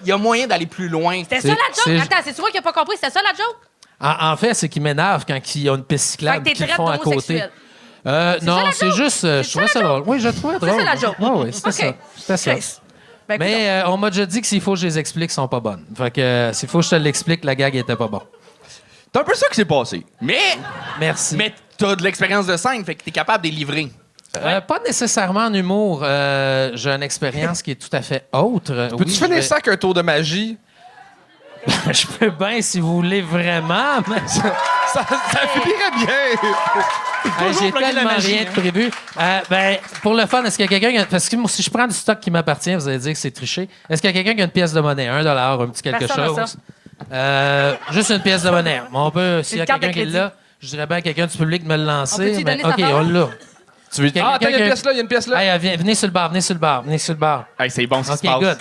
y a moyen d'aller plus loin. C'était ça la c'est- joke? Attends, c'est toi qui n'as pas compris, c'était ça la joke? En fait, c'est qu'ils m'énervent quand il y a une piste Fait cyclable que t'es qu'ils traite font à côté. d'homosexuel. Non, ça la c'est joke? juste... C'est je trouvais ça drôle. Oui, je trouvais drôle. ça la joke? Oui, c'était OK. ça. C'était ça. Chris. Ben, écoute, Mais on m'a déjà dit que s'il faut que je les explique, ils sont pas bonnes. Fait que s'il faut que je te l'explique, la gag était pas bon. C'est un peu ça qui s'est passé. Merci. Mais t'as de l'expérience de scène, fait que t'es capable de les livrer. Pas nécessairement en humour. J'ai une expérience qui est tout à fait autre. Peux-tu Oui, finir je ça avec un tour de magie? Je peux bien si vous voulez vraiment, mais Ça finirait bien. j'ai tellement rien de prévu. Pour le fun, est-ce qu'il y a quelqu'un... Parce que moi, si je prends du stock qui m'appartient, vous allez dire que c'est triché. Est-ce qu'il y a quelqu'un qui a une pièce de monnaie? $1, un petit quelque Personne n'a chose? Juste une pièce de monnaie. Bon, on peut, s'il y a Une carte de quelqu'un qui crédit. l'a, je dirais bien à quelqu'un du public de me le lancer. On peut-tu mais donner sa OK, part? on l'a. Tu veux Ah, attends, il y a une pièce là, il y a une pièce là. Hey, venez sur le bar, venez sur le bar. Hey, c'est bon, ça OK, se passe. good.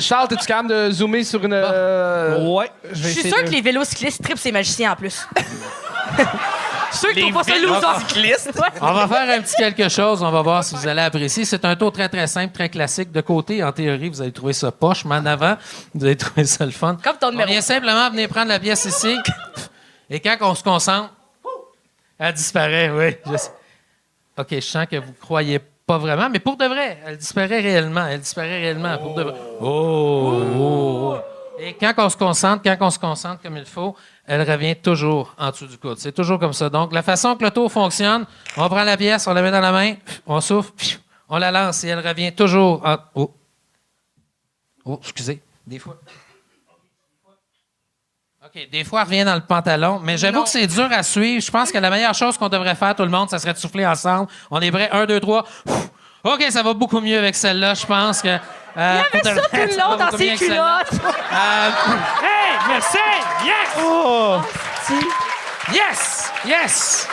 Charles, es-tu capable de zoomer sur une. Ouais. je suis sûr que les vélos cyclistes trippent ces magiciens en plus. Ceux qui Les trouvent pas ça vélos loser. cyclistes. Ouais. On va faire un petit quelque chose. On va voir si vous allez apprécier. C'est un tour très, très simple, très classique. De côté, en théorie, vous allez trouver ça poche, mais en avant, vous allez trouver ça le fun. Comme ton On numéro. vient simplement venir prendre la pièce ici. Et quand on se concentre, elle disparaît, oui. Je sais. OK, je sens que vous ne croyez pas vraiment, mais pour de vrai, elle disparaît réellement. Elle disparaît réellement, pour de vrai. Oh! Et quand on se concentre comme il faut, elle revient toujours en dessous du coude. C'est toujours comme ça. Donc, la façon que le tour fonctionne, on prend la pièce, on la met dans la main, on souffle, on la lance et elle revient toujours en... Oh, excusez. Des fois... OK, des fois, elle revient dans le pantalon, mais j'avoue que c'est dur à suivre. Je pense que la meilleure chose qu'on devrait faire, tout le monde, ça serait de souffler ensemble. On est prêts? 1, 2, 3. OK, ça va beaucoup mieux avec celle-là. Je pense que... Il y avait ça tout le long dans ses culottes. Hey, merci! Yes! Oh, Yes! Yes!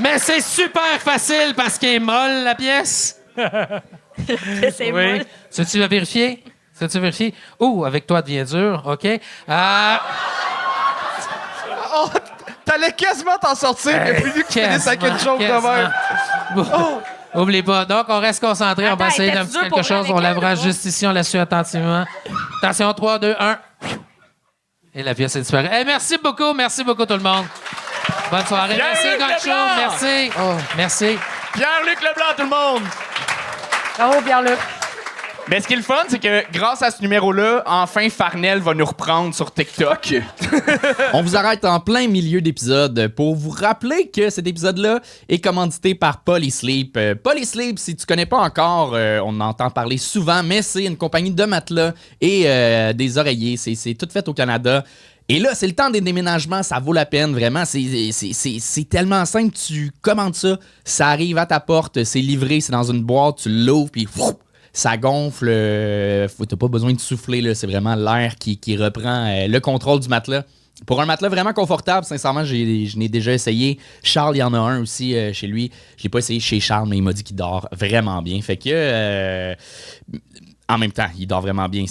Mais c'est super facile parce qu'elle est molle, la pièce. C'est Oui. molle. Tu l'as vérifié? Tu vérifié? Oh, avec toi, devient dur. OK. Oh, t'allais quasiment t'en sortir, mais plus que tu finisses avec une joke de même. Oubliez pas. Donc, on reste concentré. On va Attends, essayer d'un était-tu petit dur pour quelque chose. vrai On avec lavera elle, ou juste ici. On la suit attentivement. Attention, 3, 2, 1. Et la pièce est disparue. Hey, merci beaucoup tout le monde. Bonne soirée. Merci, Pierre-Luc Gaucho. Leblanc! Merci. Merci. Pierre-Luc Leblanc, tout le monde! Bravo, Pierre-Luc. Mais ce qui est le fun, c'est que grâce à ce numéro-là, enfin, Farnell va nous reprendre sur TikTok. On vous arrête en plein milieu d'épisode pour vous rappeler que cet épisode-là est commandité par Polysleep. Polysleep, si tu connais pas encore, on en entend parler souvent, mais c'est une compagnie de matelas et des oreillers. C'est tout fait au Canada. Et là, c'est le temps des déménagements, ça vaut la peine, vraiment. C'est tellement simple, tu commandes ça, ça arrive à ta porte, c'est livré, c'est dans une boîte, tu l'ouvres, puis ça gonfle. T'as pas besoin de souffler, là, c'est vraiment l'air qui reprend le contrôle du matelas. Pour un matelas vraiment confortable, sincèrement, je n'ai déjà essayé. Charles, il y en a un aussi chez lui. Je l'ai pas essayé chez Charles, mais il m'a dit qu'il dort vraiment bien. Fait que... en même temps, il dort vraiment bien.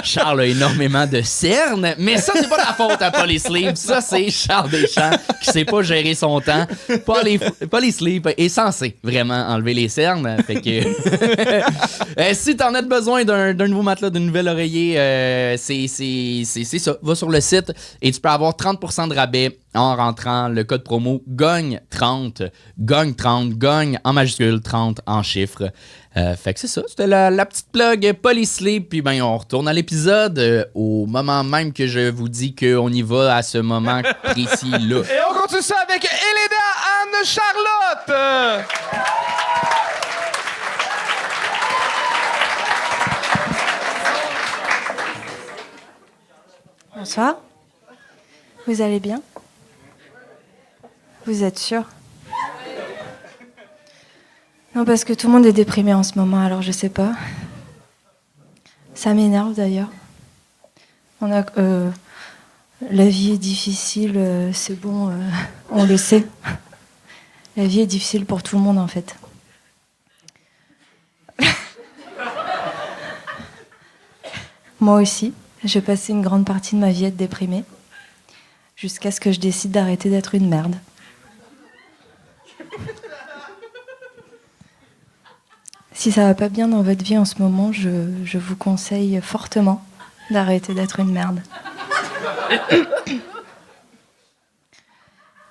Charles a énormément de cernes, mais ça, c'est pas la faute à Polysleep. Ça, c'est Charles Deschamps qui sait pas gérer son temps. Polysleep est censé vraiment enlever les cernes. Fait que si t'en as besoin d'un nouveau matelas, d'un nouvel oreiller, c'est ça. Va sur le site et tu peux avoir 30% de rabais en rentrant le code promo GAGNE30. GAGNE30, GAGNE en majuscule, 30 en chiffres. Fait que c'est ça, c'était la petite plug Polysleep. Puis ben on retourne à l'épisode au moment même que je vous dis qu'on y va à ce moment précis-là. Et on continue ça avec Elena Anne-Charlotte! Bonsoir. Vous allez bien? Vous êtes sûr? Non, parce que tout le monde est déprimé en ce moment, alors je sais pas. Ça m'énerve d'ailleurs. La vie est difficile, c'est bon, on le sait. La vie est difficile pour tout le monde en fait. Moi aussi, j'ai passé une grande partie de ma vie à être déprimée, jusqu'à ce que je décide d'arrêter d'être une merde. Si ça va pas bien dans votre vie en ce moment, je vous conseille fortement d'arrêter d'être une merde.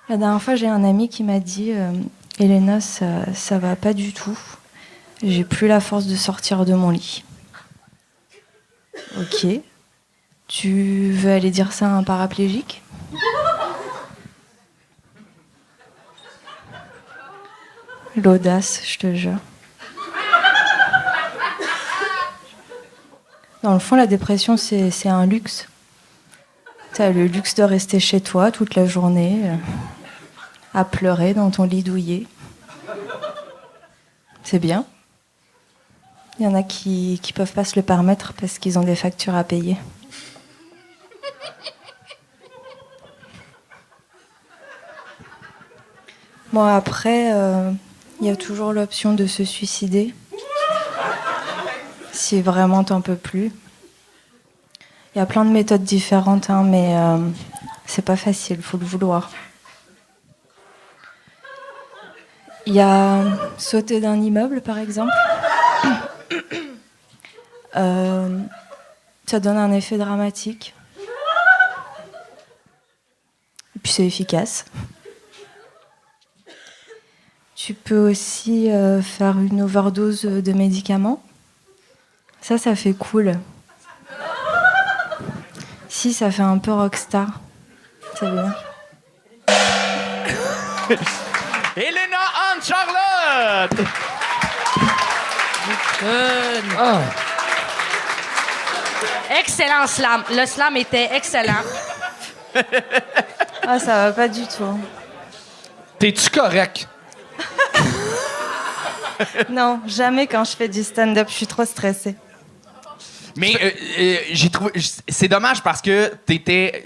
La dernière fois, j'ai un ami qui m'a dit « Elena, ça va pas du tout. J'ai plus la force de sortir de mon lit. » Ok. Tu veux aller dire ça à un paraplégique ? L'audace, je te jure. Dans le fond, la dépression, c'est un luxe. T'as le luxe de rester chez toi toute la journée, à pleurer dans ton lit douillet. C'est bien. Il y en a qui peuvent pas se le permettre parce qu'ils ont des factures à payer. Bon, après, il y a toujours l'option de se suicider. Si vraiment t'en peux plus. Il y a plein de méthodes différentes, hein, mais c'est pas facile, faut le vouloir. Il y a sauter d'un immeuble, par exemple. Ça donne un effet dramatique. Et puis c'est efficace. Tu peux aussi faire une overdose de médicaments. Ça fait cool. Si, ça fait un peu rockstar. C'est bien. Elena Anne-Charlotte! Excellent slam. Le slam était excellent. Ah, ça va pas du tout. T'es-tu correct? Non, jamais quand je fais du stand-up, je suis trop stressée. Mais j'ai trouvé. C'est dommage parce que t'étais.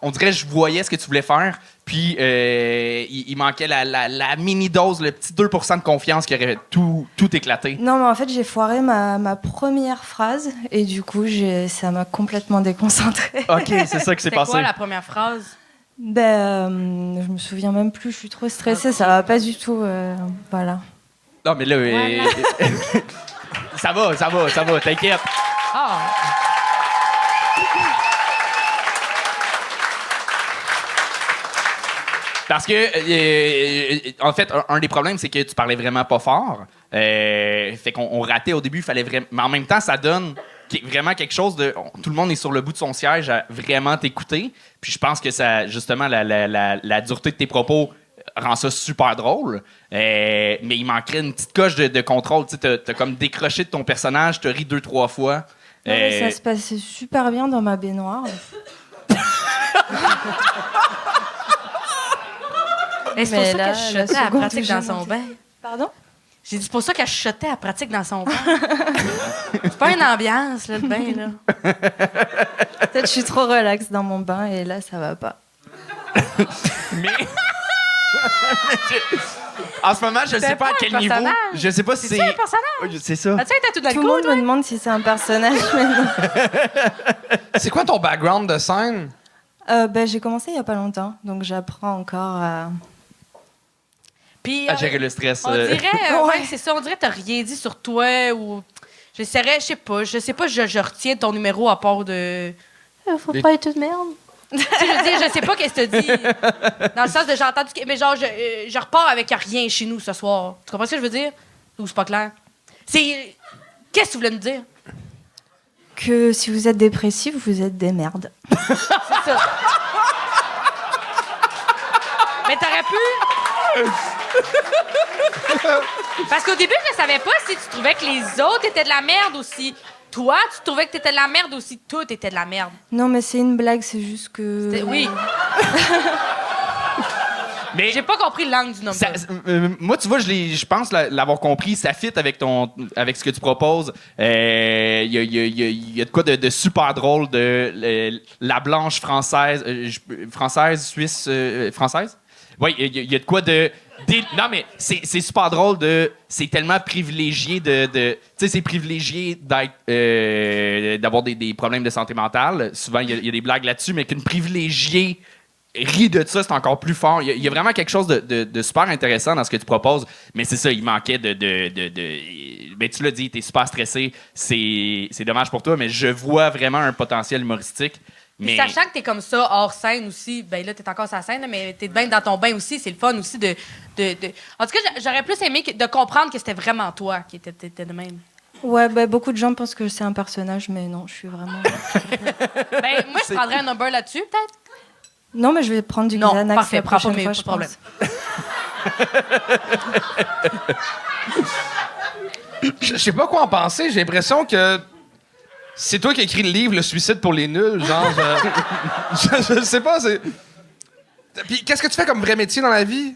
On dirait que je voyais ce que tu voulais faire, puis il manquait la mini-dose, le petit 2% de confiance qui aurait tout éclaté. Non, mais en fait, j'ai foiré ma première phrase et du coup, ça m'a complètement déconcentrée. OK, c'est ça qui s'est C'était passé. quoi la première phrase? Ben, je me souviens même plus, je suis trop stressée, ça va pas du tout. Voilà. Non, mais là, ça va, t'inquiète. Ah! Parce que, en fait, un des problèmes, c'est que tu parlais vraiment pas fort. Fait qu'on ratait au début, il fallait vraiment. Mais en même temps, ça donne vraiment quelque chose de. Tout le monde est sur le bout de son siège à vraiment t'écouter. Puis je pense que ça, justement, la dureté de tes propos rend ça super drôle. Mais il manquerait une petite coche de contrôle. Tu sais, t'as comme décroché de ton personnage, t'as ri 2-3 fois. Non, mais ça se passait super bien dans ma baignoire. Et c'est pour ça qu'elle chuchotait à la pratique dans son bain. Pardon? J'ai dit, c'est pour ça qu'elle chuchotait à la pratique dans son bain. C'est pas une ambiance, là, le bain, là. Peut-être que je suis trop relax dans mon bain et là, ça va pas. Mais... En ce moment, je sais pas à quel niveau. Je sais pas si c'est. C'est un personnage. C'est ça. As-tu un tatou dans le Tout cou, le monde toi? me demande si c'est un personnage, mais non. C'est quoi ton background de scène? J'ai commencé il y a pas longtemps, donc j'apprends encore à... Puis, À gérer le stress. on dirait, ouais, c'est ça, on dirait que t'as rien dit sur toi ou. Je sais pas, je retiens ton numéro à part de. Faut pas être une merde. Tu sais, je veux dire, je sais pas qu'est-ce que t'as dit. Dans le sens de j'ai entendu. Mais genre, je repars avec rien chez nous ce soir. Tu comprends ce que je veux dire? Ou c'est pas clair? C'est. Qu'est-ce que tu voulais me dire? Que si vous êtes dépressif, vous êtes des merdes. C'est ça. Mais t'aurais pu. Parce qu'au début, je ne savais pas si tu trouvais que les autres étaient de la merde ou si toi, tu trouvais que t'étais de la merde ou si tout était de la merde. Non, mais c'est une blague, c'est juste que... Oui. Mais J'ai pas compris le langue du nom. moi, tu vois, je pense l'avoir compris. Ça fit avec ce que tu proposes. Il y a de quoi de super drôle de la blanche française, suisse, française. Oui, il y a de quoi de. Non, mais c'est super drôle de. C'est tellement privilégié de tu sais, c'est privilégié d'avoir des problèmes de santé mentale. Souvent, il y a des blagues là-dessus, mais qu'une privilégiée rit de ça, c'est encore plus fort. Il y a vraiment quelque chose de super intéressant dans ce que tu proposes, mais c'est ça, il manquait ben, tu l'as dit, t'es super stressé. C'est dommage pour toi, mais je vois vraiment un potentiel humoristique. Mais... Sachant que t'es comme ça hors scène aussi, ben là, t'es encore sur la scène, mais t'es bien dans ton bain aussi. C'est le fun aussi de... En tout cas, j'aurais plus aimé de comprendre que c'était vraiment toi qui étais de même. Ouais, beaucoup de gens pensent que c'est un personnage, mais non, je suis vraiment... Ben, moi, je prendrais un number là-dessus, peut-être. Non, mais je vais prendre du Non, Xanax parfait, la prends pas, prochaine mais fois, pas je de problème. pense. Je sais pas quoi en penser. J'ai l'impression que c'est toi qui as écrit le livre Le suicide pour les nuls. Genre, je sais pas. Puis qu'est-ce que tu fais comme vrai métier dans la vie?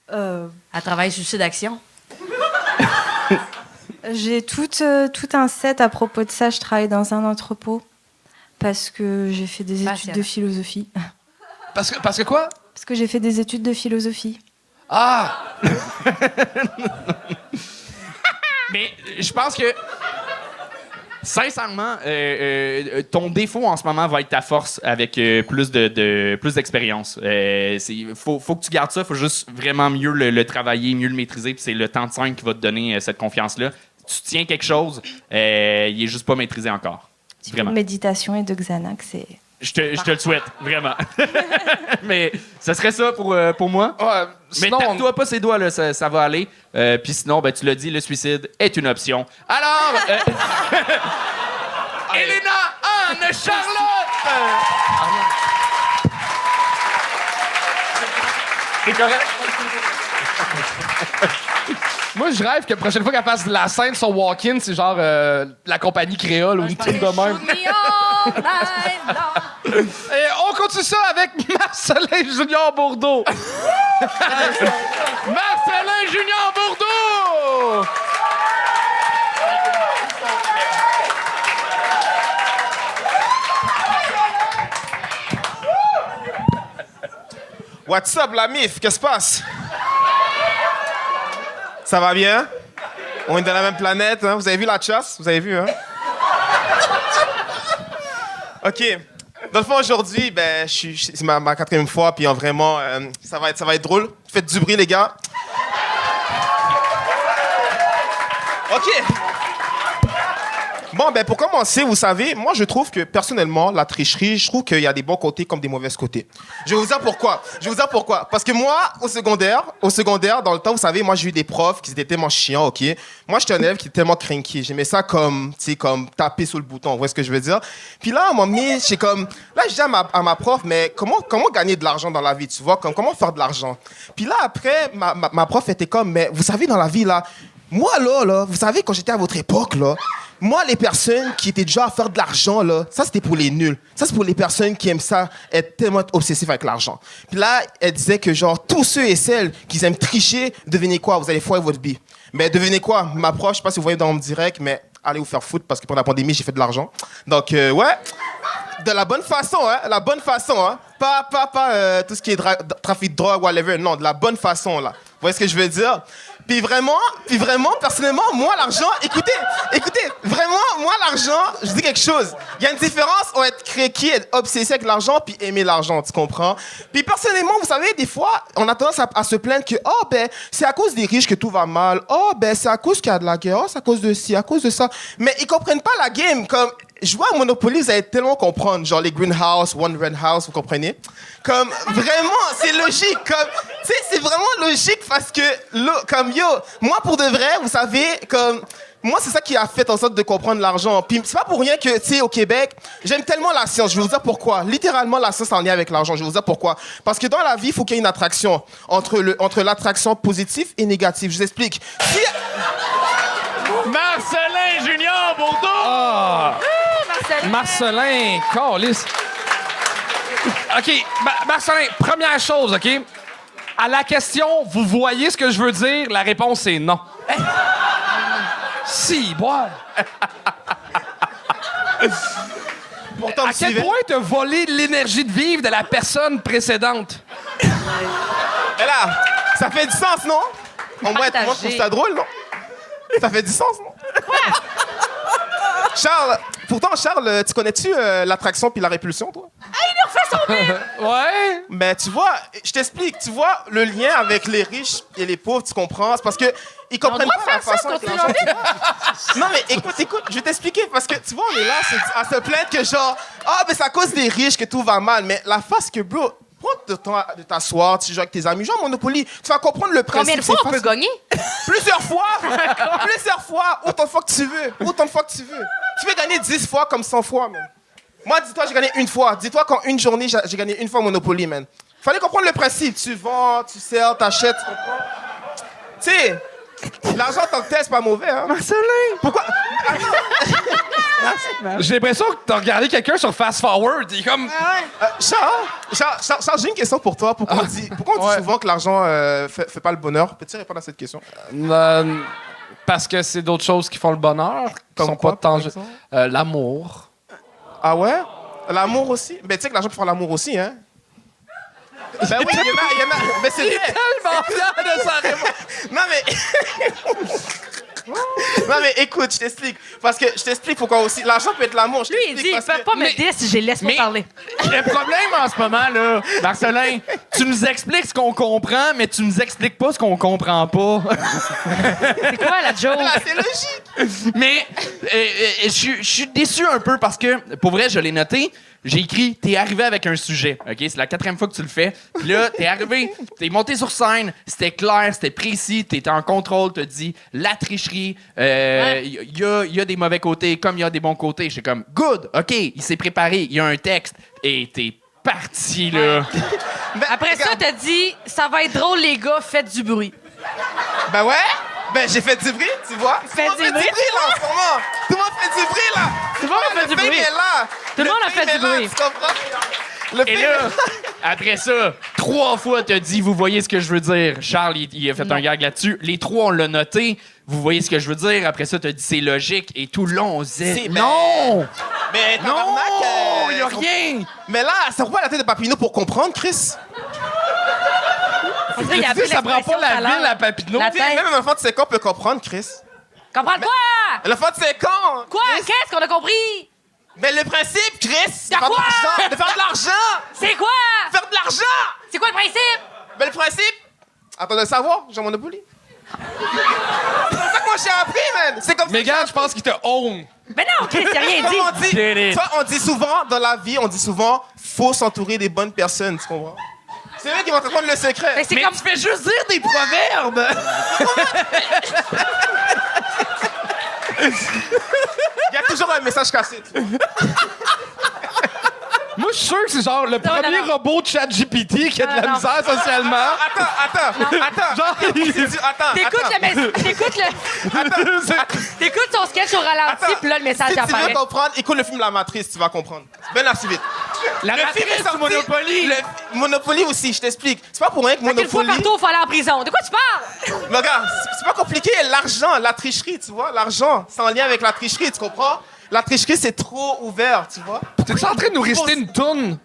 À travers Suicide Action. J'ai tout un set à propos de ça. Je travaille dans un entrepôt parce que j'ai fait des études de philosophie. Parce que quoi? Parce que j'ai fait des études de philosophie. Ah! Mais je pense que, sincèrement, ton défaut en ce moment va être ta force avec plus d'expérience. Faut que tu gardes ça, faut juste vraiment mieux le travailler, mieux le maîtriser, puis c'est le temps de scène qui va te donner cette confiance-là. Tu tiens quelque chose, il est juste pas maîtrisé encore. Vraiment. De méditation et de Xanax, et... Je te le souhaite, vraiment. Mais ça serait ça pour moi. Ouais, Mais sinon, tape-toi pas ses doigts, là, ça va aller. Puis sinon, ben, tu l'as dit, le suicide est une option. Alors, Elena, Anne, Charlotte! C'est correct? Moi, je rêve que la prochaine fois qu'elle fasse la scène sur Walk-In, c'est genre la compagnie créole ou une truc de même. Et on continue ça avec Marcelin Junior Bourdeau. Marcelin Junior Bourdeau! What's up, la MIF? Qu'est-ce qui se passe? Ça va bien? On est dans la même planète, hein? Vous avez vu la chasse? Vous avez vu, hein? OK. Dans le fond, aujourd'hui, ben, c'est ma 4e fois, puis vraiment, ça va être drôle. Faites du bruit, les gars. OK. Bon, ben pour commencer, vous savez, moi je trouve que personnellement, la tricherie, je trouve qu'il y a des bons côtés comme des mauvais côtés. Je vais vous dire pourquoi. Parce que moi, au secondaire, dans le temps, vous savez, moi j'ai eu des profs qui étaient tellement chiants, ok. Moi j'étais un élève qui était tellement cranky. J'aimais ça comme, tu sais, comme taper sur le bouton. Vous voyez ce que je veux dire? Puis là, à un moment donné, j'ai comme, là je dis à ma prof, mais comment gagner de l'argent dans la vie, tu vois, comment faire de l'argent? Puis là après, ma prof était comme, mais vous savez dans la vie là. Moi, là, vous savez, quand j'étais à votre époque, là, moi, les personnes qui étaient déjà à faire de l'argent, là, ça, c'était pour les nuls. Ça, c'est pour les personnes qui aiment ça, être tellement obsessifs avec l'argent. Puis là, elle disait que, genre, tous ceux et celles qui aiment tricher, devinez quoi? Vous allez foirer votre bille. Mais devinez quoi? Ma prof, je sais pas si vous voyez dans mon direct, mais allez vous faire foutre parce que pendant la pandémie, j'ai fait de l'argent. Donc, ouais, de la bonne façon, hein. Pas tout ce qui est trafic de drogue, whatever. Non, de la bonne façon, là. Vous voyez ce que je veux dire? Puis vraiment, personnellement, moi, l'argent, écoutez, vraiment, moi, l'argent, je dis quelque chose. Il y a une différence entre être craqué, être obsédé avec l'argent, puis aimer l'argent, tu comprends? Puis personnellement, vous savez, des fois, on a tendance à se plaindre que, oh, ben, c'est à cause des riches que tout va mal. Oh, ben, c'est à cause qu'il y a de la guerre. Oh, c'est à cause de ci, à cause de ça. Mais ils comprennent pas la game. Comme, jouer à Monopoly, vous allez tellement comprendre. Genre les greenhouse, one red house, vous comprenez? Comme, vraiment, c'est logique. Comme, tu sais, c'est vraiment logique parce que, comme, yo, moi, pour de vrai, vous savez, comme, moi, c'est ça qui a fait en sorte de comprendre l'argent. Puis c'est pas pour rien que, tu sais, au Québec, j'aime tellement la science. Je vais vous dire pourquoi. Littéralement, la science en lien avec l'argent. Je vais vous dire pourquoi. Parce que dans la vie, il faut qu'il y ait une attraction entre l'attraction positive et négative. Je vous explique. Si... Marcelin Junior Bourdeau! Marcelin, câlisse. OK, Marcelin, première chose, OK? À la question, vous voyez ce que je veux dire? La réponse est non. Si, boire. Pourtant, à quel point t'as volé l'énergie de vivre de la personne précédente? Mais là, ça fait du sens, non? Moi, je trouve ça drôle, non? Ça fait du sens, non? Quoi? Charles, tu connais-tu l'attraction puis la répulsion, toi? Ah, il nous refait son bide! Ouais. Mais tu vois, je t'explique, tu vois le lien avec les riches et les pauvres, tu comprends? C'est parce que ils comprennent pas la façon dont les gens... Non, mais écoute, je vais t'expliquer parce que tu vois, on est là à se plaindre que genre, mais c'est à cause des riches que tout va mal. Mais la face que, bro, prends le temps de t'asseoir, tu joues avec tes amis, genre Monopoly, tu vas comprendre le principe. Combien de fois on peut gagner? Plusieurs fois, autant de fois que tu veux. Tu peux gagner 10 fois comme 100 fois, man. Moi, dis-toi, j'ai gagné une fois. Dis-toi qu'en une journée, j'ai gagné une fois Monopoly, man. Fallait comprendre le principe. Tu vends, tu sers, t'achètes, tu comprends? Tu sais, l'argent en tant que tel, c'est pas mauvais, hein? Marcelin! Pourquoi? J'ai l'impression que t'as regardé quelqu'un sur Fast Forward. Il est comme... Charles, j'ai une question pour toi. Pourquoi on dit souvent que l'argent fait pas le bonheur? Peux-tu répondre à cette question? Parce que c'est d'autres choses qui font le bonheur, qui sont pas tangibles. L'amour. Ah ouais? L'amour aussi? Ben, tu sais que l'argent peut faire l'amour aussi, hein? Ben oui, il y en a. Mais c'est vrai. Tellement fier de sa réponse. Non, mais écoute, je t'explique. Parce que je t'explique pourquoi aussi. L'argent peut être l'amour. Lui, il dit, il peut pas me dire si je laisse pas parler. Le problème en ce moment, là, Marcelin, tu nous expliques ce qu'on comprend, mais tu nous expliques pas ce qu'on comprend pas. C'est quoi la joke? Là, c'est logique. Mais je suis déçu un peu parce que, pour vrai, je l'ai noté. J'ai écrit, t'es arrivé avec un sujet, OK? C'est la 4e fois que tu le fais. Puis là, t'es arrivé, t'es monté sur scène, c'était clair, c'était précis, t'étais en contrôle, t'as dit la tricherie, il y a des mauvais côtés comme il y a des bons côtés. J'étais comme, good, OK, il s'est préparé, il y a un texte, et t'es parti, là. Ben, après ça, t'as dit, ça va être drôle, les gars, faites du bruit. Ben ouais. Ben, j'ai fait du bruit, tu vois. Faites du bruit, là, en ce moment. Tout le monde fait du bruit, là. Tout le monde a fait du bruit. Tout le monde a fait du bruit. Tu comprends? Et là, après ça, 3 fois, t'as dit, vous voyez ce que je veux dire. Charles, il a fait un gag là-dessus. Les 3, on l'a noté. Vous voyez ce que je veux dire. Après ça, t'as dit, c'est logique. Et tout le long, on disait, non! Mais non! Il y a rien! Mais là, ça prend pas la tête de Papineau pour comprendre, Chris. Ça prend pas la ville à Papineau. Même un enfant de 5 ans peut comprendre, Chris. Comprends quoi? L'enfant de 5 ans! Quoi? Qu'est-ce qu'on a compris? Mais le principe, Chris, c'est de quoi? de faire de l'argent! C'est quoi? Faire de l'argent! C'est quoi le principe? Mais le principe... Attends de le savoir, j'ai mon Monopoly. C'est pour ça que comment j'ai appris, man. C'est comme ça. Megan, je pense qu'il te own. Ben non, Chris, j'ai rien Comme dit. on dit, tu vois, on dit souvent dans la vie, faut s'entourer des bonnes personnes, tu comprends? C'est eux qui vont t'apprendre le secret. Mais c'est comme... Tu fais juste dire des proverbes! Il y a toujours un message cassé. Moi, je suis sûr que c'est genre le premier non. robot de ChatGPT qui a de la Non. misère socialement. Attends. Genre, T'écoutes son sketch au ralenti, puis là, le message Si tu apparaît. veux comprendre, écoute le film La Matrice, tu vas comprendre. Ben assez vite. La Le film matrice est du sorti- Monopoly. Le Monopoly aussi, je t'explique. C'est pas pour rien que Fait qu'une fois Monopoly... partout, il faut aller en prison. De quoi tu parles? Mais regarde, c'est pas compliqué. L'argent, la tricherie, tu vois. L'argent, c'est en lien avec la tricherie, tu comprends? La tricherie, c'est trop ouvert, tu vois. T'es-tu en train de nous réciter une toune?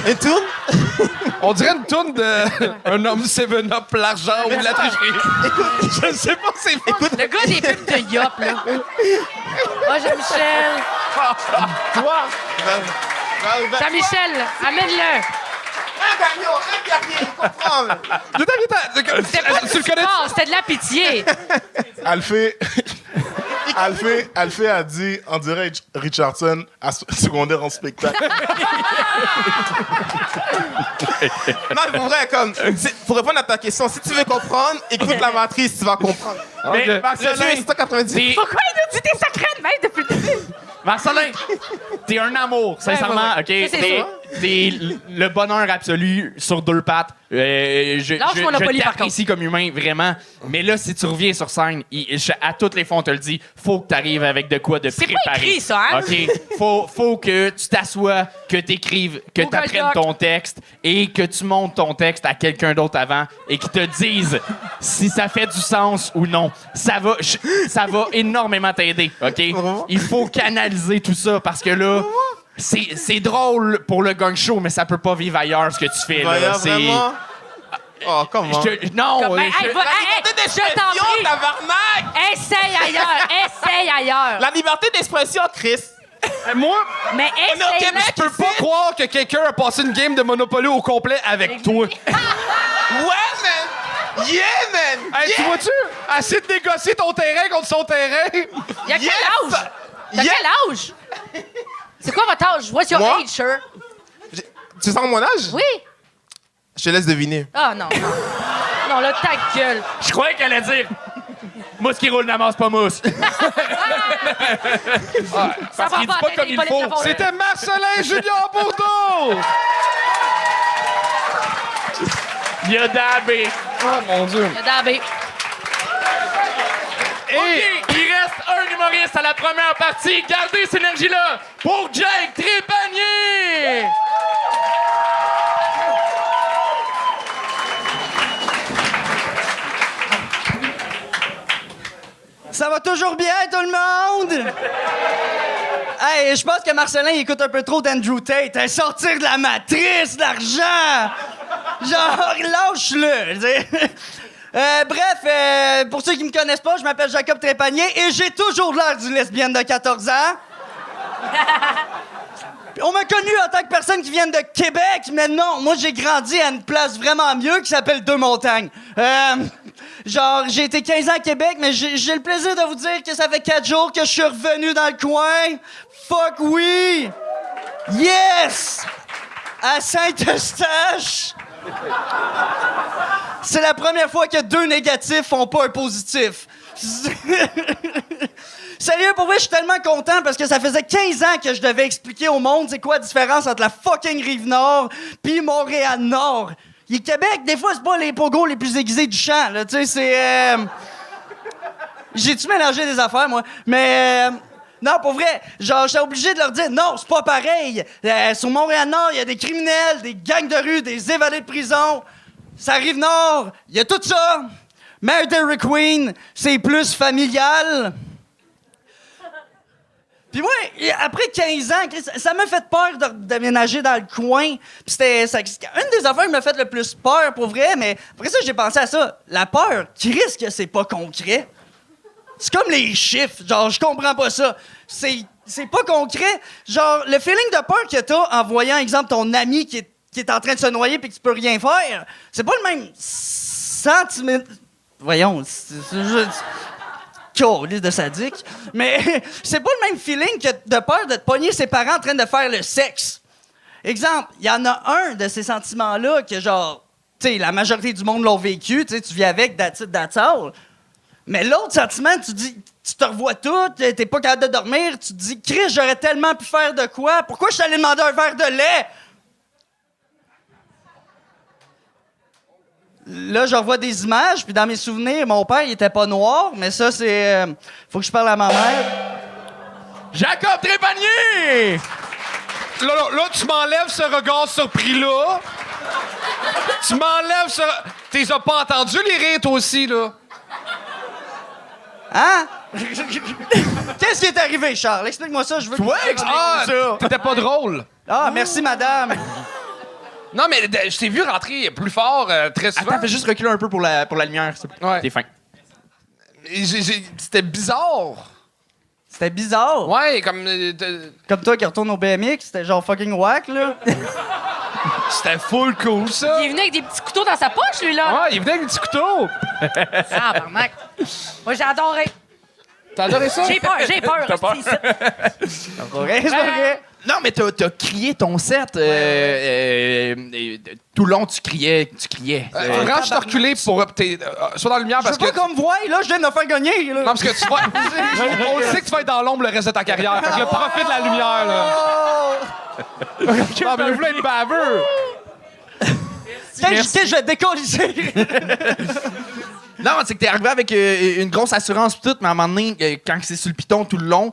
Et tout? On dirait une toune de un homme 7-up, l'argent ou la tricherie. Écoute, Je sais pas, c'est fou. écoute, Le gars des pubs de Yop, là. Oh, Jean-Michel. toi. Jean-Michel, amène-le. Un gagnant, un guerrier, il comprend. mais. Tu le connais? Non, c'était de la pitié. Alphée a dit, on dirait Richardson à secondaire en spectacle. Non, mais pour vrai, pour répondre à ta question, si tu veux comprendre, écoute La Matrice, tu vas comprendre. Mais, Le Marcelin, film est 190. Pourquoi il nous dit des secrets de même depuis le début? Marcelin, t'es un amour, sincèrement, OK? Ça, c'est sûr. T'es le bonheur absolu sur deux pattes. Lâche Monopoly, par t'apprécie comme humain, vraiment. Mais là, si tu reviens sur scène, à toutes les fois, on te le dit, faut que t'arrives avec de quoi de C'est préparé. pas écrit, ça, hein? OK? Faut que tu t'assoies, que t'écrives, que Google t'apprennes Doc. ton texte et que tu montes ton texte à quelqu'un d'autre avant et qu'il te dise si ça fait du sens ou non. Ça va énormément t'aider, OK? Il faut canaliser tout ça parce que là, c'est drôle pour le gang show, mais ça peut pas vivre ailleurs ce que tu fais. Là. C'est- Vraiment? Oh, comment? Non, Comme, hey, La liberté je d'expression, t'en prie. tabarnak! Essaye ailleurs. La liberté d'expression, Chris. moi, Mais On est au essaye. Québec, je peux pas croire que quelqu'un a passé une game de Monopoly au complet avec toi. Ouais, man! Yeah, man! Hey, tu vois-tu? Essayer de négocier ton terrain contre son terrain. Il y a quel Yes! âge? T'as Yes! quel âge? C'est quoi votre âge? What's your Moi? age, sir? Tu sens mon âge? Oui. Je te laisse deviner. Ah, non. Non, là, ta gueule. je croyais qu'elle allait dire mousse qui roule n'amasse pas mousse. Ça qu'il dit pas comme il faut. C'était Marcelin Junior Bourdeau. Il a dabé. Oh mon Dieu. Dabé. Et il reste un humoriste à la première partie. Gardez cette énergie-là pour Jake Trépanier. Ça va toujours bien, tout le monde? Hey, je pense que Marcelin il écoute un peu trop d'Andrew Tate. Hey, sortir de la matrice, de l'argent! Genre, lâche-le! tu sais. Bref, pour ceux qui me connaissent pas, je m'appelle Jacob Trépanier et j'ai toujours l'air d'une lesbienne de 14 ans. Puis on m'a connu en tant que personne qui vient de Québec, mais non, moi j'ai grandi à une place vraiment mieux qui s'appelle Deux-Montagnes. Genre, j'ai été 15 ans à Québec, mais j'ai le plaisir de vous dire que ça fait 4 jours que je suis revenu dans le coin. Fuck oui! Yes! À Saint-Eustache! C'est la première fois que 2 négatifs font pas un positif. Sérieux, pour vrai, je suis tellement content parce que ça faisait 15 ans que je devais expliquer au monde c'est quoi la différence entre la fucking Rive-Nord pis Montréal-Nord. Le Québec, des fois, c'est pas les pogos les plus aiguisés du champ, là, tu sais, c'est... J'ai-tu mélangé des affaires, moi? Mais... Non, pour vrai, genre, j'étais obligé de leur dire, non, c'est pas pareil. Sur Montréal-Nord, il y a des criminels, des gangs de rue, des évadés de prison. Ça arrive nord, il y a tout ça. Mère Dairy Queen, c'est plus familial. Puis moi, après 15 ans, ça m'a fait peur de déménager dans le coin. Puis c'était une des affaires qui m'a fait le plus peur, pour vrai. Mais après ça, j'ai pensé à ça. La peur, qui risque que c'est pas concret. C'est comme les chiffres. Genre, je comprends pas ça. C'est pas concret. Genre, le feeling de peur que t'as en voyant, exemple, ton ami qui est en train de se noyer puis que tu peux rien faire, c'est pas le même sentiment. Voyons, Liste de sadique. Mais c'est pas le même feeling que de peur de te pogner ses parents en train de faire le sexe. Exemple, il y en a un de ces sentiments-là que, genre, tu sais, la majorité du monde l'ont vécu, tu sais, tu vis avec, that's it, that's all. Mais l'autre sentiment, tu dis, tu te revois tout, t'es pas capable de dormir, tu te dis, Chris, j'aurais tellement pu faire de quoi? Pourquoi je suis allé demander un verre de lait? Là, je revois des images, puis dans mes souvenirs, mon père, il était pas noir, mais ça, c'est... faut que je parle à ma mère. Jacob Trépanier! Là, tu m'enlèves ce regard surpris-là. Tu m'enlèves ce... T'es pas entendu les rires, toi aussi, là? Hein? Qu'est-ce qui est arrivé, Charles? Explique-moi ça, je veux... Toi, ça! T'étais pas drôle. Ah, merci, madame. Non, mais je t'ai vu rentrer plus fort très souvent. Attends, fais juste reculer un peu pour la lumière, s'il te plaît. Ouais. T'es fin. C'était bizarre. C'était bizarre. Ouais, comme... Comme toi qui retourne au BMX, c'était genre fucking whack, là. C'était full cool, ça. Il est venu avec des petits couteaux dans sa poche, lui, là. Ouais, il venait avec des petits couteaux. Ah, barnac. Moi, j'ai adoré. T'as adoré ça? J'ai peur. T'as peur? C'est vrai. Non, mais t'as crié ton set. Tout le long, tu criais. Vraiment, je t'ai reculé pour... sois dans la lumière Je parce veux que... pas qu'on me voie, là, je viens de me faire gagner, là. Non, parce que tu vas... On le sait que tu vas être dans l'ombre le reste de ta carrière. Fait que là, profite de la lumière, là. Non, mais vous voulez être baveux. Qu'est-ce que je vais décolliser? Non, c'est que t'es arrivé avec une grosse assurance pis tout, mais à un moment donné, quand c'est sur le piton tout le long,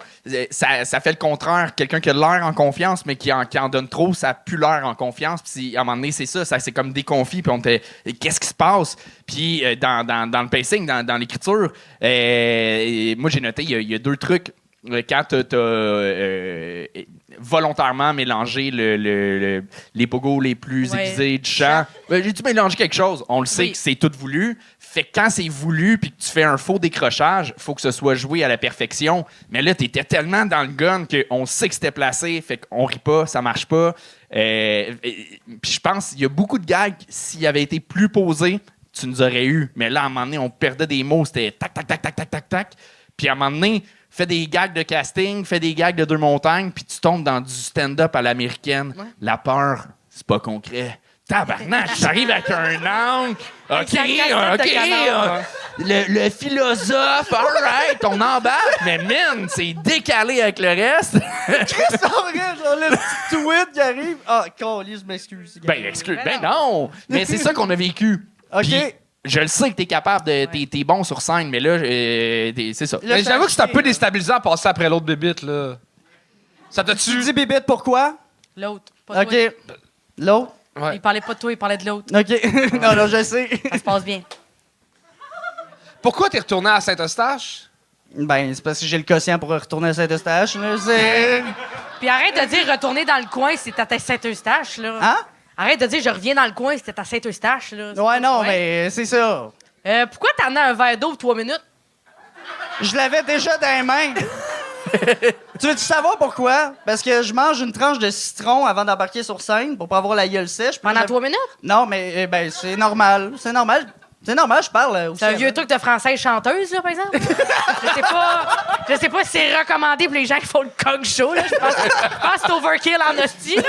ça fait le contraire. Quelqu'un qui a l'air en confiance, mais qui en donne trop, ça a plus l'air en confiance. Puis à un moment donné, c'est ça c'est comme déconfit. Puis on était, qu'est-ce qui se passe? Puis dans le pacing, dans l'écriture, moi j'ai noté, il y a 2 trucs. Quand t'as volontairement mélangé les pogos les plus aiguisés du chant, j'ai dû mélanger quelque chose. On le sait que c'est tout voulu. Fait que quand c'est voulu puis que tu fais un faux décrochage, faut que ce soit joué à la perfection. Mais là, t'étais tellement dans le gun qu'on sait que c'était placé, fait qu'on rit pas, ça marche pas. Puis je pense qu'il y a beaucoup de gags, s'il avait été plus posé, tu nous aurais eu. Mais là, à un moment donné, on perdait des mots, c'était tac, tac, tac, tac, tac, tac, tac. Puis à un moment donné, fais des gags de casting, fais des gags de 2 montagnes, puis tu tombes dans du stand-up à l'américaine. Ouais. La peur, c'est pas concret. Tabarnak, j'arrive avec un angle. OK, le philosophe, all right, on embarque, mais man, c'est décalé avec le reste. Qu'est-ce que genre le petit tweet qui arrive? Ah, je m'excuse. Ben non, mais c'est ça qu'on a vécu. OK. Puis, je le sais que t'es capable de. T'es bon sur scène, mais là, c'est ça. Mais j'avoue que c'est un peu déstabilisant à passer après l'autre bébite, là. Ça t'a Tu dis bébite pourquoi? L'autre. Pas OK. toi. L'autre? Ouais. Il parlait pas de toi, il parlait de l'autre. OK. non, je sais. Ça se passe bien. Pourquoi t'es retourné à Saint-Eustache? Ben, c'est parce que j'ai le quotient pour retourner à Saint-Eustache, là. C'est... Puis arrête de dire retourner dans le coin, c'est à Saint-Eustache, là. Hein? Arrête de dire je reviens dans le coin, c'était à Saint-Eustache, là. Ouais, non, mais c'est ça. Pourquoi t'en as un verre d'eau pour 3 minutes? Je l'avais déjà dans les mains. Tu veux-tu savoir pourquoi? Parce que je mange une tranche de citron avant d'embarquer sur scène pour pas avoir la gueule sèche. Pendant 3 minutes? Non, mais ben c'est normal. C'est normal. C'est normal, je parle aussi. C'est un vieux truc de française chanteuse, là, par exemple? Je sais pas si c'est recommandé pour les gens qui font le coq show, là. Je pense que c'est overkill en hostie, là.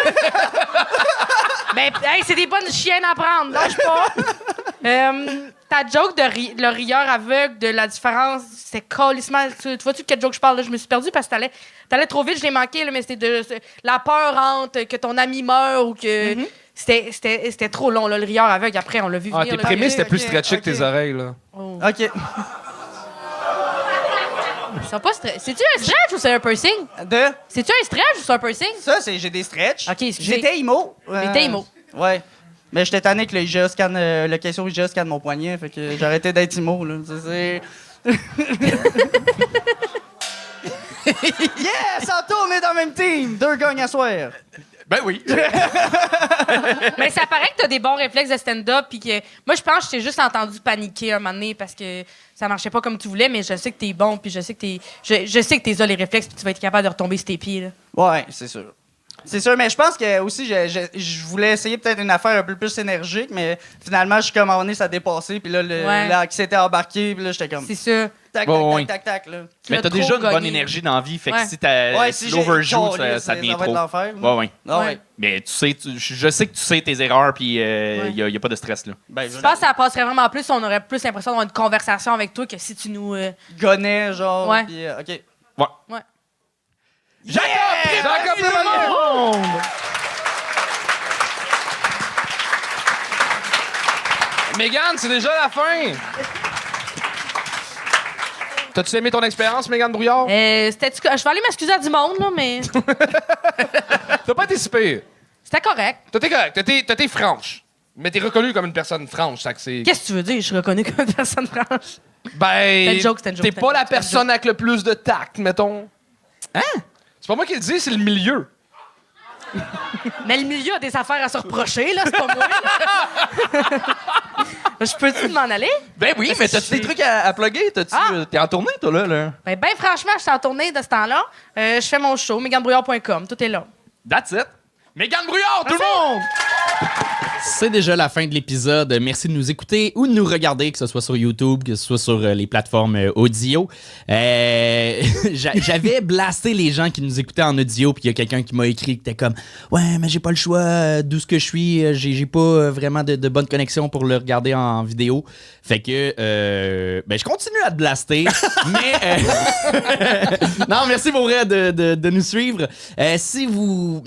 Mais, hey, c'est des bonnes chiennes à prendre, lâche pas. Ta joke de le rieur aveugle, de la différence, c'est calissement... Tu vois-tu de quelle joke je parle, là? Je me suis perdue parce que t'allais trop vite, je l'ai manqué, là, mais c'était de la peur entre que ton ami meure ou que... C'était trop long, là, le rieur aveugle. Après, on l'a vu venir. Tes prémices, c'était plus stretché que tes oreilles, là. Oh. OK. C'est-tu un stretch ou c'est un piercing? C'est-tu un stretch ou c'est un piercing? Ça, j'ai des stretches. OK, j'étais IMO. J'étais IMO. Ouais. Mais j'étais tanné que le question IGA scanne mon poignet, fait que j'ai arrêté d'être IMO, là. Yeah! Santo, on est dans le même team! 2 gagnes à soir. Ben oui. Mais ça paraît que t'as des bons réflexes de stand-up, puis que moi, je pense que je t'ai juste entendu paniquer un moment donné parce que ça marchait pas comme tu voulais, mais je sais que t'es bon, puis je sais que t'es là les réflexes, puis tu vas être capable de retomber sur tes pieds. Là. Ouais, c'est sûr. C'est sûr, mais je pense que aussi, je voulais essayer peut-être une affaire un peu plus énergique, mais finalement, je suis comme à un moment donné, ça a dépassé, puis là, l'anxiété a embarqué, puis là, j'étais comme... C'est ça. Tac, Ouais, tac, tac, là. Mais t'as déjà une bonne énergie dans la vie, fait que si t'as l'overjoue, ça devient trop. Ouais. Mais je sais que tu sais tes erreurs, puis il y a pas de stress, là. Je pense que ça passerait vraiment plus, on aurait plus l'impression d'avoir une conversation avec toi que si tu nous... Gonnais, genre, Ouais. puis OK. Ouais. Jacob Prévalier! Mégane, c'est déjà la fin! T'as-tu aimé ton expérience, Mégane Brouillard? Je vais aller m'excuser à du monde, là, mais T'as pas été si pire. c'était correct. T'as correct. T'as été franche. Mais t'es reconnu comme une personne franche, ça que c'est... Qu'est-ce que tu veux dire? Je suis reconnue comme une personne franche. Ben... C'était une joke. T'es pas la personne avec le plus de tact, mettons. Hein? C'est pas moi qui le dis, c'est le milieu. Mais le milieu a des affaires à se reprocher, là, c'est pas moi. Là. Je peux-tu m'en aller? Ben oui, mais t'as-tu des trucs à plugger? T'es en tournée, toi, là? Ben franchement, je suis en tournée de ce temps-là. Je fais mon show, meganbrouillard.com. Tout est là. That's it. Mégane Brouillard, tout le monde! C'est déjà la fin de l'épisode. Merci de nous écouter ou de nous regarder, que ce soit sur YouTube, que ce soit sur les plateformes audio. J'avais blasté les gens qui nous écoutaient en audio, puis il y a quelqu'un qui m'a écrit qui était comme « Ouais, mais j'ai pas le choix, d'où ce que je suis, j'ai pas vraiment de bonne connexion pour le regarder en vidéo. » Fait que, je continue à te blaster, mais... non, merci pour vrai de nous suivre. Si vous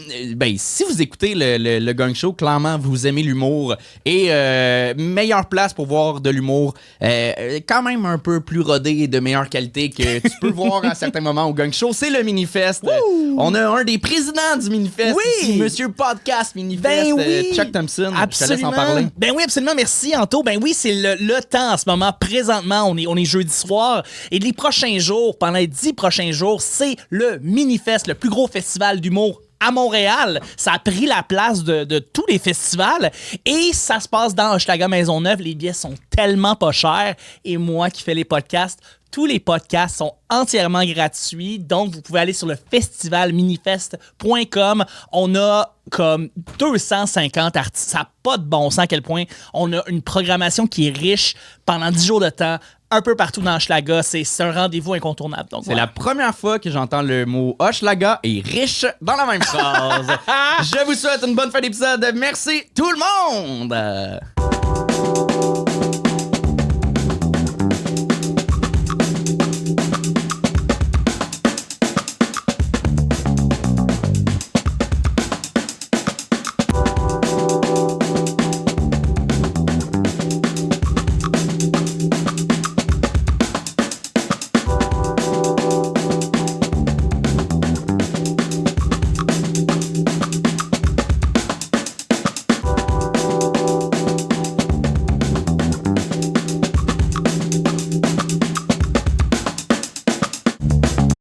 écoutez le Gang Show, clairement, vous aimez l'humour et meilleure place pour voir de l'humour quand même un peu plus rodé et de meilleure qualité que tu peux voir à certains moments au Gang Show, c'est le Minifest. On a un des présidents du Minifest ici, Monsieur Podcast Minifest, Chuck Thompson. Absolument. Je te laisse en parler. Ben oui, absolument. Merci, Anto. Ben oui, c'est le temps en ce moment. Présentement, on est jeudi soir et les prochains jours, pendant les 10 prochains jours, c'est le Minifest, le plus gros festival d'humour à Montréal. Ça a pris la place de tous les festivals et ça se passe dans Hochelaga Maisonneuve. Les billets sont tellement pas chers et moi qui fais les podcasts, tous les podcasts sont entièrement gratuits. Donc, vous pouvez aller sur le festivalminifest.com. On a comme 250 artistes. Ça n'a pas de bon sens à quel point on a une programmation qui est riche pendant 10 jours de temps. Un peu partout dans Hochelaga, c'est un rendez-vous incontournable. C'est la première fois que j'entends le mot Hochelaga et riche dans la même phrase. Je vous souhaite une bonne fin d'épisode. Merci tout le monde!